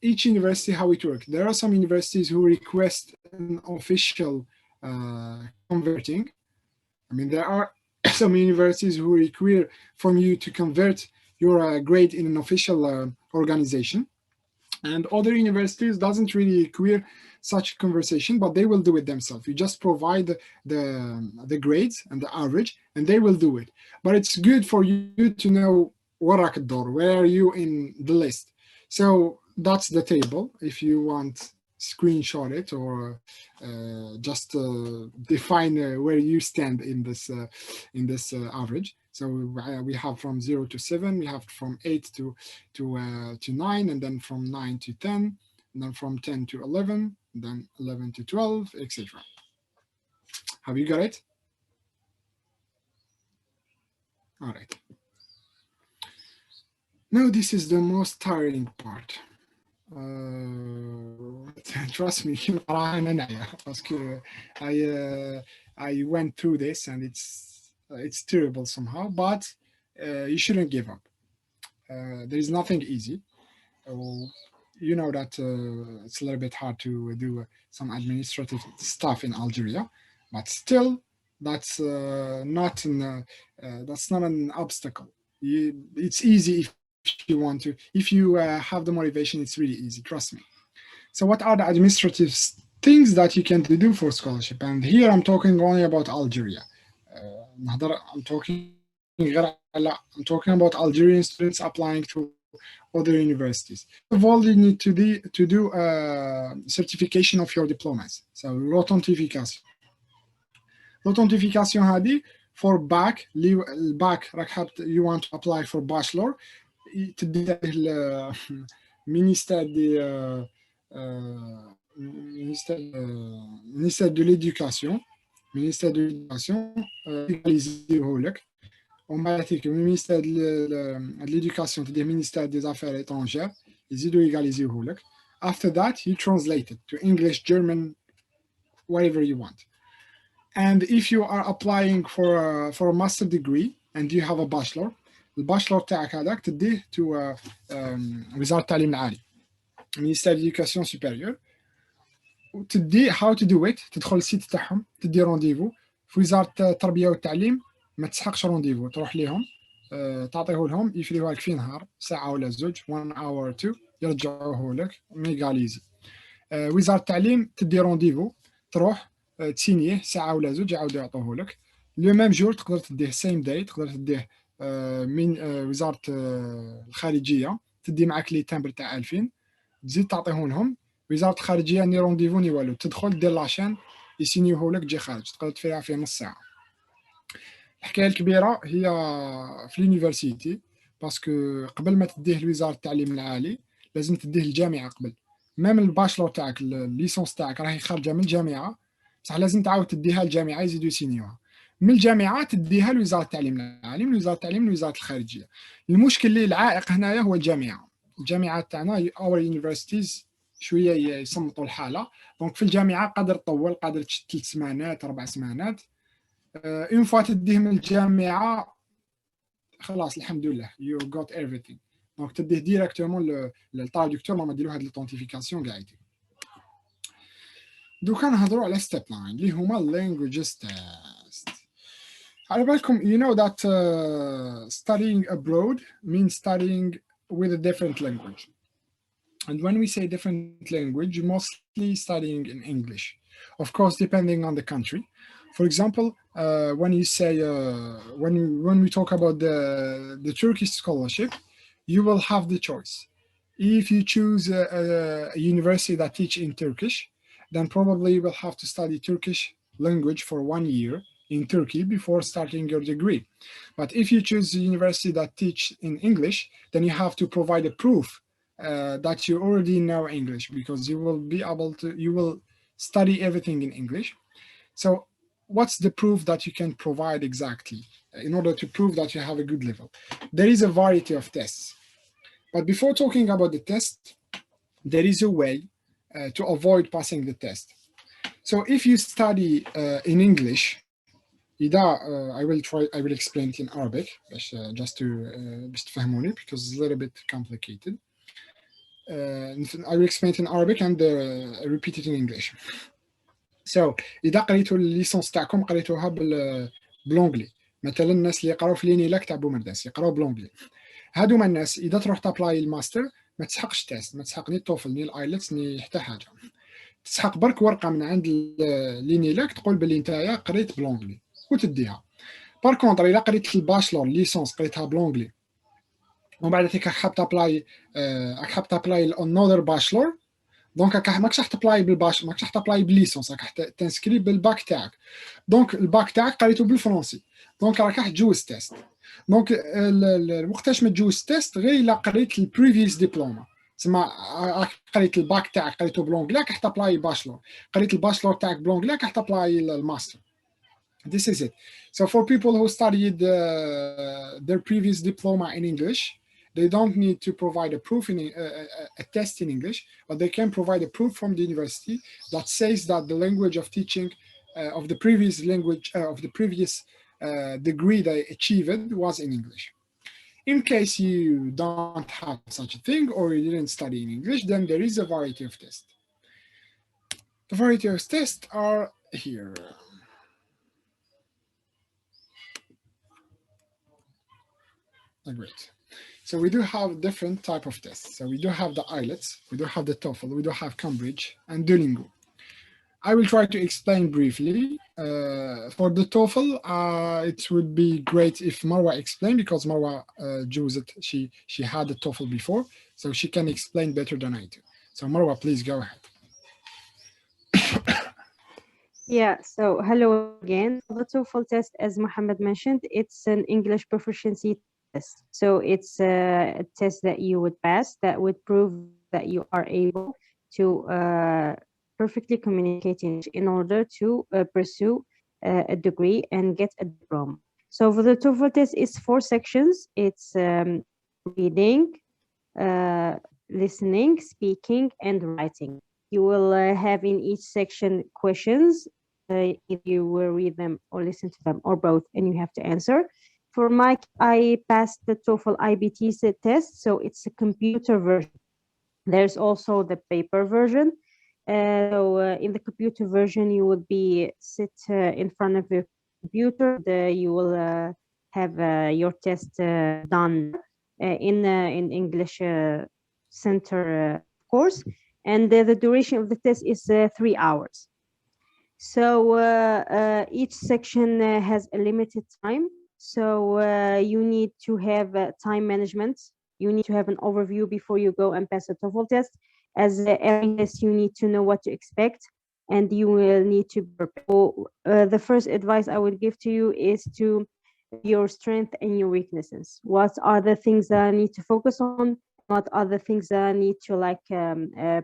Speaker 2: each university, how it works. There are some universities who request an official converting. I mean, there are some universities who require from you to convert your grade in an official organization, and other universities doesn't really require such a conversation, but they will do it themselves. You just provide the grades and the average, and they will do it. But it's good for you to know where are you in the list. So that's the table. If you want, screenshot it or just define where you stand in this average. So we have from 0 to 7, we have from 8 to 9, and then from 9 to 10, and then from 10 to 11, then 11 to 12, etc. Have you got it? All right. Now this is the most tiring part. Trust me, I went through this and it's terrible somehow, but you shouldn't give up. There is nothing easy. You know that it's a little bit hard to do some administrative stuff in Algeria, but still that's not an obstacle. It's easy if you want to. If you have the motivation, it's really easy, trust me. So what are the administrative things that you can do for scholarship? And here I'm talking only about Algeria. I'm talking about Algerian students applying to other universities. First of all, you need to do certification of your diplomas. So l'authentification. L'authentification هذه for back, you want to apply for bachelor, تديه ministère de l'éducation يقاليزيه لك. ومن بعد المينيستير de l'éducation تديه ministère des affaires étrangères يزيدوا يقاليزيه لك. After that you translate it to English, German, whatever you want. And if you are applying for a master degree and you have a bachelor, الباشلور تاعك هذاك تديه to وزارة التعليم العالي, Ministère de l'Éducation supérieure, وتدي how to do it. تدخل السيت تاعهم, تدي رونديفو في وزارة التربية والتعليم. ما تسحقش رونديفو, تروح ليهم تعطيه لهم, يفريوها لك في نهار, ساعة ولا زوج, 1 hour or 2, يرجعوه لك ميغاليزي. وزارة التعليم تدي رونديفو, تروح تسينيه, ساعة ولا زوج, يعاودوا يعطوه لك. لو ميم جور تقدر تديه سيم داي, تقدر تديه من وزارة الخارجية, تدي معك لي تامبر تاع 2000, تزيد تعطيهم لهم. وزارة الخارجية ني رونديفو ني والو, تدخل دير لاشين يسينيوه لك, تجي خارج, تقدر تفريها في نص ساعة. الحكاية الكبيرة هي في اليونيفرسيتي, باسكو قبل ما تديه لوزارة التعليم العالي لازم تديه الجامعة قبل. مام الباشلور تاعك, الليسونس تاعك راهي خارجة من الجامعة, بصح لازم تعاود تديها الجامعة يزيدوا يسينيوها. من الجامعة تديها لوزارة التعليم العالي, من وزارة التعليم لوزارة الخارجية. المشكل اللي العائق هنايا هو الجامعة. الجامعات تاعنا our universities شوية يصمتوا الحالة. دونك في الجامعة قادر تطول, قادر 3 سمانات 4 سمانات. اون فوا تديه من الجامعة خلاص الحمد لله you got everything. دونك تديه ديريكتومون للترادكتور ما ديروا هاد لوطونتيفيكاسيون قاعدين. دوكا نهضروا على ستيب 9 اللي هما languages test. على بالكم you know that studying abroad means studying with a different language. And when we say different language, mostly studying in English. Of course, depending on the country. For example, when you say, when we talk about the Turkish scholarship, you will have the choice. If you choose a university that teach in Turkish, then probably you will have to study Turkish language for 1 year in Turkey before starting your degree. But if you choose a university that teach in English, then you have to provide a proof that you already know English, because you will study everything in English. So what's the proof that you can provide exactly in order to prove that you have a good level? There is a variety of tests. But before talking about the test, there is a way to avoid passing the test. So if you study in English, I will explain it in Arabic just to تفهموني, because it's a little bit complicated. I will explain it in Arabic and repeat it in English. So إذا قريتوا الليسونس تاعكم قريتوها بالانجلي، مثلا الناس اللي يقراو في لينيلاك تاع بومرداس يقراو بالانجلي، هادوما الناس إذا تروح تابلاي الماستر ما تسحقش تيست، ما تسحق ني التوفل ني الايلتس ني حتى حاجه، تسحق برك ورقه من عند لينيلاك تقول باللي نتايا قريت بالانجلي وتديها. بار كونطر الا قريت الباشلور ليسونس قريتها بالانجلي ومن بعد هيك حاب تابلاي انذر باشلور، دونك ماكش راح تابلاي بالباش، ماكش راح تابلاي بالليسونس، راك تنسكري بالباك تاعك. دونك الباك تاعك قريته بالفرنسي، دونك راك راح تجوز تيست. دونك وقتاش ما تجوز تيست غير الا قريت البريفيوس ديبلوما، تسمى قريت الباك تاعك قريته بالانجلي راك تابلاي باشلور، قريت الباشلور تاعك بالانجلي راك تابلاي الماستر. This is it. So for people who studied their previous diploma in English, they don't need to provide a proof in a test in English, but they can provide a proof from the university that says that the language of teaching of the previous language of the previous degree they achieved was in English. In case you don't have such a thing or you didn't study in English, then there is a variety of tests. The variety of tests are here. Great. So we do have different type of tests. So we do have the IELTS, we do have the TOEFL, we do have Cambridge and Duolingo. I will try to explain briefly. For the TOEFL, it would be great if Marwa explained, because Marwa used it. She had the TOEFL before, so she can explain better than I do. So Marwa, please go ahead.
Speaker 7: Yeah, so hello again. The TOEFL test, as Mohammed mentioned, it's an English proficiency test. So it's a test that you would pass that would prove that you are able to perfectly communicate in order to pursue a degree and get a diploma. So for the TOEFL test, it's 4 sections. It's reading, listening, speaking, and writing. You will have in each section questions. If you will read them or listen to them or both, and you have to answer. For Mike, I passed the TOEFL IBT test, so it's a computer version. There's also the paper version. In the computer version, you would be sit in front of your computer. You will have your test done in English Center course, and the duration of the test is 3 hours. So each section has a limited time. So you need to have time management. You need to have an overview before you go and pass the TOEFL test. As every test, you need to know what to expect, and you will need to prepare. So, the first advice I would give to you is to your strength and your weaknesses. What are the things that I need to focus on? What are the things that I need to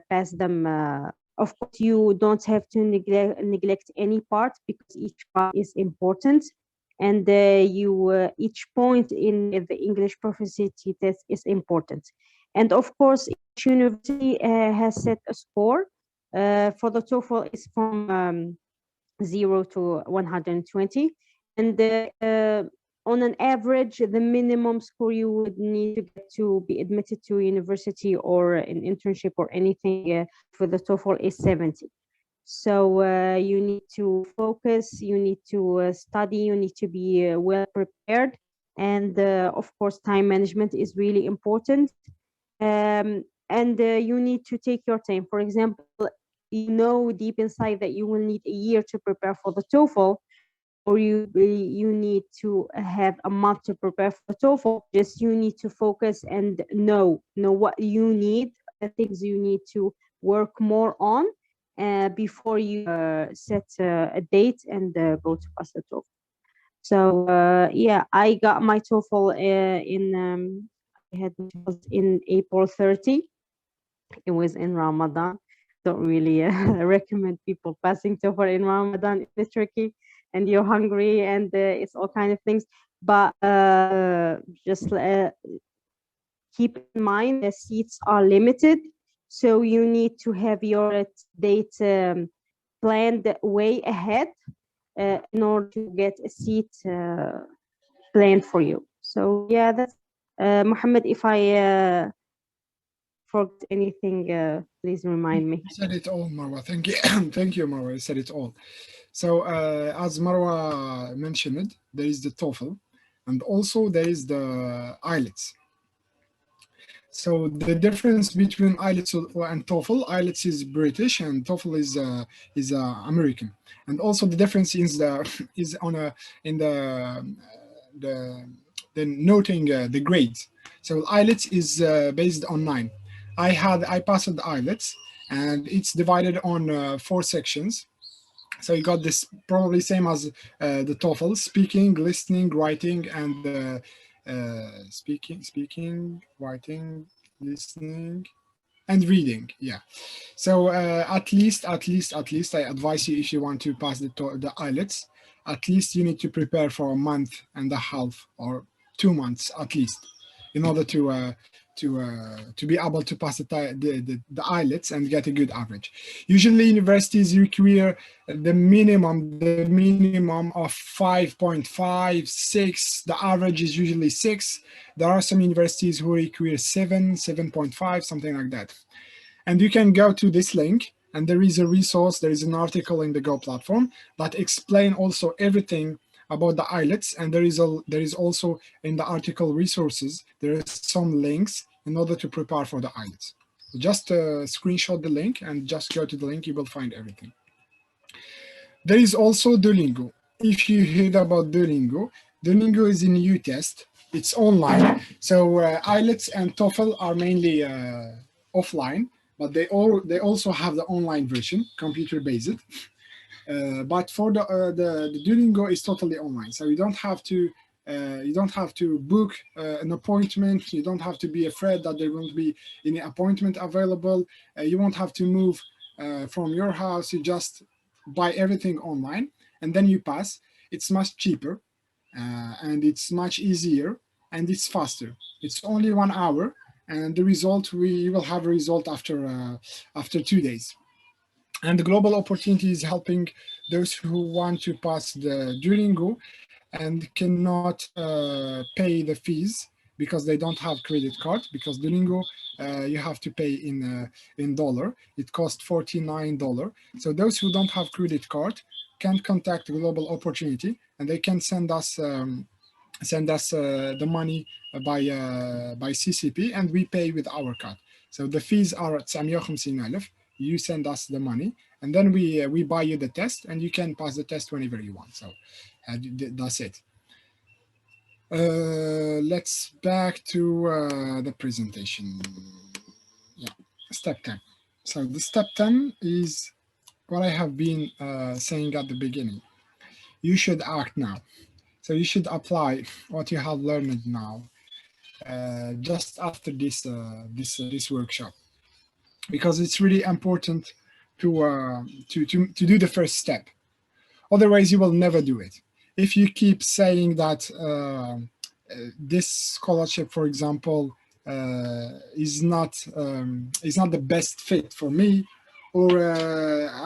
Speaker 7: pass them? Of course, you don't have to neglect any part, because each part is important. And each point in the English proficiency test is important. And of course, each university has set a score. For the TOEFL, it's from 0 to 120. And on an average, the minimum score you would need to get to be admitted to university or an internship or anything for the TOEFL is 70. So you need to focus, you need to study, you need to be well prepared. And of course, time management is really important. And you need to take your time. For example, you know deep inside that you will need a year to prepare for the TOEFL, or you need to have a month to prepare for the TOEFL. Just you need to focus and know what you need, the things you need to work more on before you set a date and go to pass the TOEFL. So yeah, I got my TOEFL in April 30. It was in Ramadan. Don't really recommend people passing TOEFL in Ramadan. It's tricky, and you're hungry, and it's all kind of things. But just keep in mind the seats are limited, so you need to have your date planned way ahead in order to get a seat planned for you. So yeah, that's Mohammed. If I forgot anything, please remind me.
Speaker 2: You said it all, Marwa. Thank you. Thank you, Marwa. You said it all. So as Marwa mentioned, there is the TOEFL, and also there is the IELTS. So the difference between IELTS and TOEFL, IELTS is British and TOEFL is American. And also the difference is the noting the grades. So IELTS is based on 9. I passed the IELTS, and it's divided on 4 sections. So you got this probably same as the TOEFL: speaking, listening, writing, and speaking, writing, listening, and reading. Yeah. So at least I advise you, if you want to pass the IELTS, at least you need to prepare for a month and a half or 2 months at least, in order to be able to pass the IELTS and get a good average. Usually universities require the minimum of 5.5, 6. The average is usually 6. There are some universities who require 7, 7.5, something like that. And you can go to this link, and there is a resource, there is an article in the Go platform that explain also everything about the IELTS, and there is also in the article resources, there is some links in order to prepare for the IELTS. Just screenshot the link and just go to the link, you will find everything. There is also Duolingo. If you heard about Duolingo, Duolingo is a new test. It's online. So IELTS and TOEFL are mainly offline, but they also have the online version, computer-based. But for the Duolingo is totally online, so you don't have to book an appointment. You don't have to be afraid that there won't be any appointment available. You won't have to move from your house. You just buy everything online, and then you pass. It's much cheaper, and it's much easier, and it's faster. It's only 1 hour, and the result, you will have a result after 2 days. And the Global Opportunity is helping those who want to pass the Duolingo and cannot pay the fees because they don't have credit card, because Duolingo you have to pay in dollar. It costs $49. So those who don't have credit card can contact Global Opportunity, and they can send us the money by CCP, and we pay with our card. So the fees are at 950,000. You send us the money, and then we buy you the test, and you can pass the test whenever you want. So that's it. Let's back to the presentation. Yeah, step 10. So the step 10 is what I have been saying at the beginning. You should act now. So you should apply what you have learned now, just after this workshop, because it's really important to do the first step. Otherwise, you will never do it. If you keep saying that this scholarship, for example, is not the best fit for me, or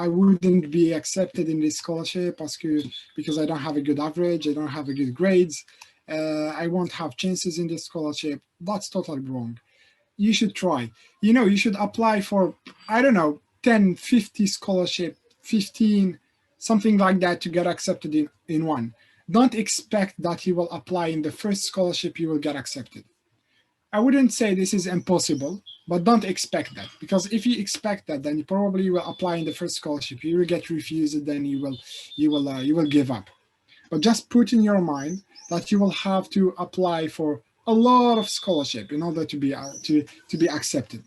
Speaker 2: I wouldn't be accepted in this scholarship because I don't have a good average, I don't have a good grades, I won't have chances in this scholarship, that's totally wrong. You should try. You should apply for, I don't know, 10, 50 scholarship, 15, something like that, to get accepted in one. Don't expect that you will apply in the first scholarship you will get accepted. I wouldn't say this is impossible, but don't expect that, because if you expect that, then you probably will apply in the first scholarship, you will get refused, then you will give up. But just put in your mind that you will have to apply for a lot of scholarship in order to be accepted.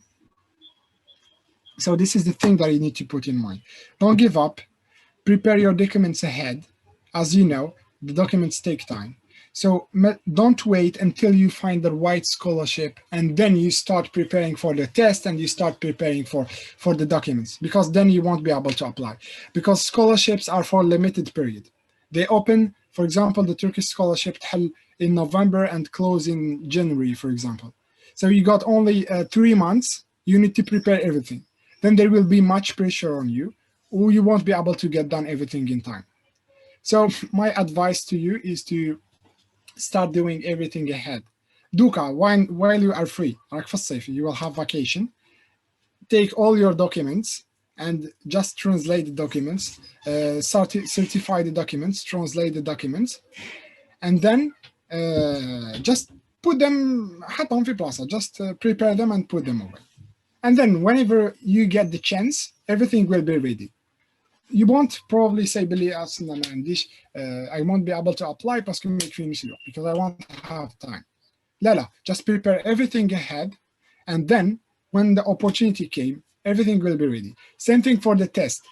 Speaker 2: So this is the thing that you need to put in mind. Don't give up. Prepare your documents ahead. As you know, the documents take time. So don't wait until you find the right scholarship and then you start preparing for the test and you start preparing for the documents, because then you won't be able to apply, because scholarships are for a limited period. They open, for example, the Turkish scholarship in November and close in January, for example. So you got only 3 months. You need to prepare everything. Then there will be much pressure on you, or you won't be able to get done everything in time. So my advice to you is to start doing everything ahead. Duka, while you are free, you will have vacation. take all your documents and just translate the documents, certify the documents, translate the documents, and then just put them, حطهم في بلاصة, just prepare them and put them away. And then whenever you get the chance, everything will be ready. You won't probably say, Billy, I won't be able to apply because I won't have time. لا, just prepare everything ahead, and then when the opportunity came, everything will be ready. Same thing for the test.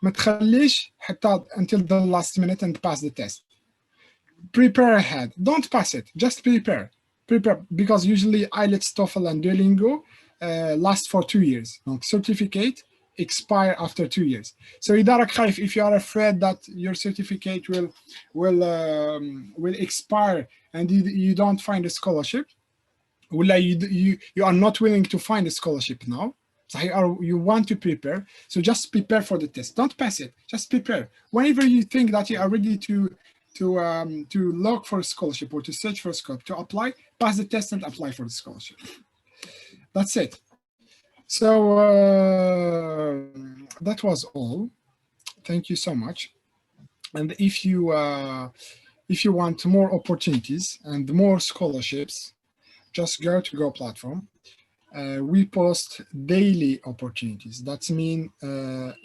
Speaker 2: ما تخليش حتى until the last minute and pass the test. Prepare ahead. Don't pass it. Just prepare. Prepare, because usually IELTS, TOEFL, and Duolingo last for 2 years. Donc, certificate expire after 2 years. So if you are afraid that your certificate will expire and you don't find a scholarship, you are not willing to find a scholarship now, you want to prepare, so just prepare for the test. Don't pass it, just prepare. Whenever you think that you are ready to look for a scholarship or to search for a scholarship, to apply, pass the test and apply for the scholarship. That's it. So that was all. Thank you so much. And if you want more opportunities and more scholarships, just go to Go Platform. We post daily opportunities. That means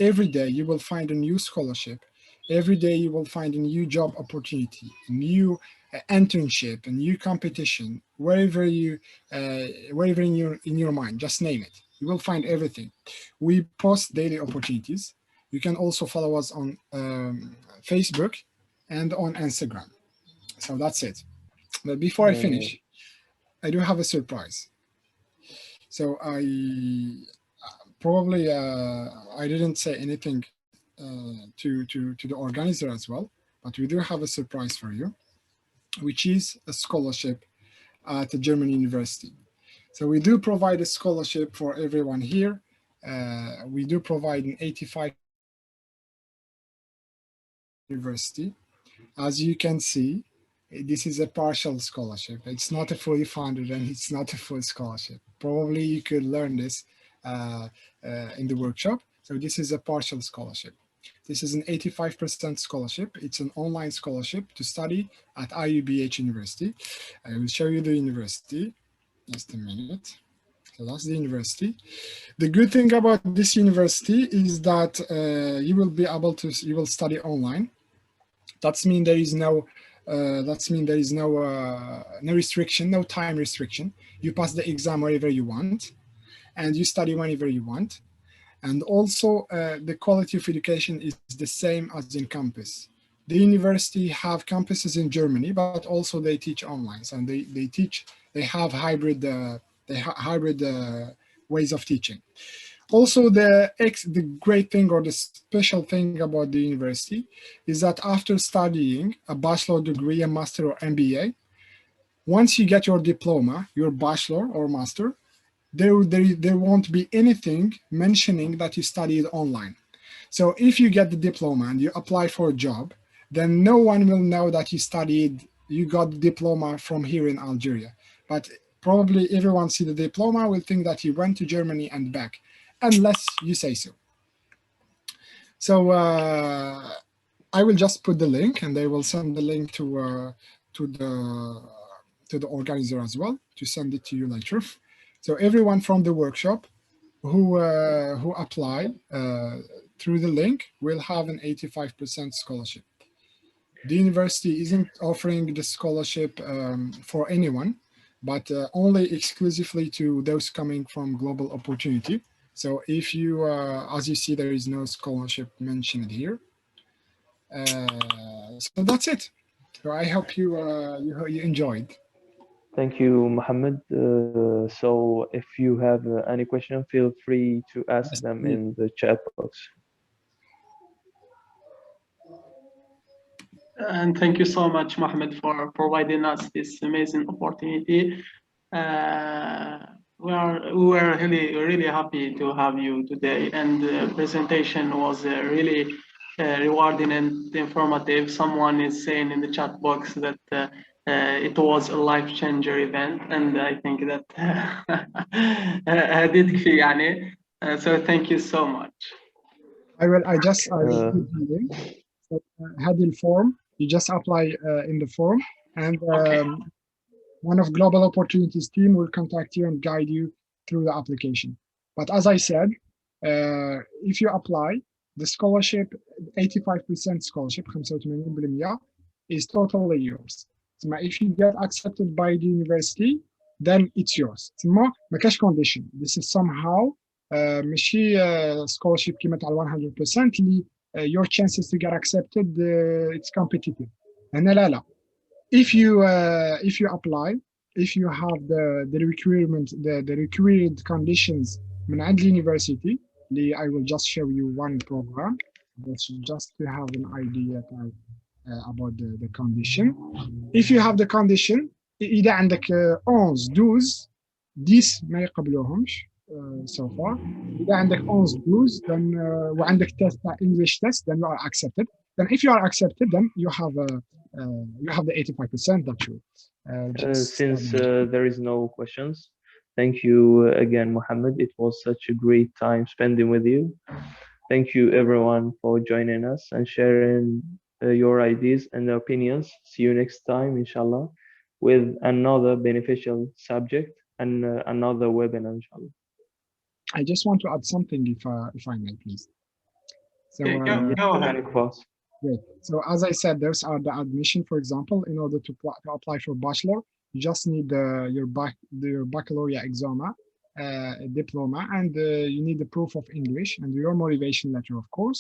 Speaker 2: every day you will find a new scholarship. Every day you will find a new job opportunity, a new internship, a new competition, wherever in your mind, just name it. You will find everything. We post daily opportunities. You can also follow us on Facebook and on Instagram. So that's it. But before I finish, I do have a surprise. So I didn't say anything to the organizer as well, but we do have a surprise for you, which is a scholarship at a German university. So we do provide a scholarship for everyone here. We do provide an 85 university. As you can see, this is a partial scholarship. It's not a fully funded and it's not a full scholarship. Probably you could learn this in the workshop. So this is a partial scholarship. This is an 85% scholarship. It's an online scholarship to study at IUBH University. I will show you the university. Just a minute. So that's the university. The good thing about this university is that you will study online. That means there is no restriction, no time restriction. You pass the exam wherever you want, and you study whenever you want. And also the quality of education is the same as in campus. The university have campuses in Germany, but also they teach online. So they have hybrid ways of teaching. Also, the great thing or the special thing about the university is that after studying a bachelor degree, a master or MBA, once you get your diploma, your bachelor or master, there won't be anything mentioning that you studied online. So if you get the diploma and you apply for a job, then no one will know that you got the diploma from here in Algeria. But probably everyone see the diploma will think that you went to Germany and back, unless you say so. So I will just put the link, and they will send the link to the organizer as well to send it to you later. So everyone from the workshop who apply through the link will have an 85% scholarship. The university isn't offering the scholarship for anyone, but only exclusively to those coming from Global Opportunity. So if you, as you see, there is no scholarship mentioned here. So that's it. So I hope you enjoyed.
Speaker 1: Thank you, Mohammed. So if you have any question, feel free to ask them in the chat box.
Speaker 3: And thank you so much, Mohamed, for providing us this amazing opportunity. We were really happy to have you today, and the presentation was really rewarding and informative. Someone is saying in the chat box that it was a life changer event, and I think that So thank you so much.
Speaker 2: I will give you the link. So, Hadil form, you just apply in the form, and one of Global Opportunities team will contact you and guide you through the application. But as I said, if you apply, the scholarship, 85% scholarship, 85% is totally yours. So if you get accepted by the university, then it's yours. ما كاش condition. This is somehow ماشي scholarship كيما تاع 100% اللي your chances to get accepted it's competitive. هنا لا. If you apply, if you have the requirement, the required conditions من عند university, I will just show you one program. That's just to have an idea about the condition. If you have the condition, إذا عندك 11 12 10 ما يقبلوهمش so far. إذا عندك 11 12 then وعندك test English test, then you are accepted. Then if you are accepted, then you have the 85% that you
Speaker 1: since there is no questions, thank you again, Mohammed. It was such a great time spending with you. Thank you everyone for joining us and sharing your ideas and opinions. See you next time, inshallah, with another beneficial subject and another webinar, inshallah.
Speaker 2: I just want to add something, if I may, please. So
Speaker 3: go ahead.
Speaker 2: Great. So as I said, those are the admission. For example, in order to apply for bachelor, you just need your baccalaureate exam, diploma, and you need the proof of English and your motivation letter, of course.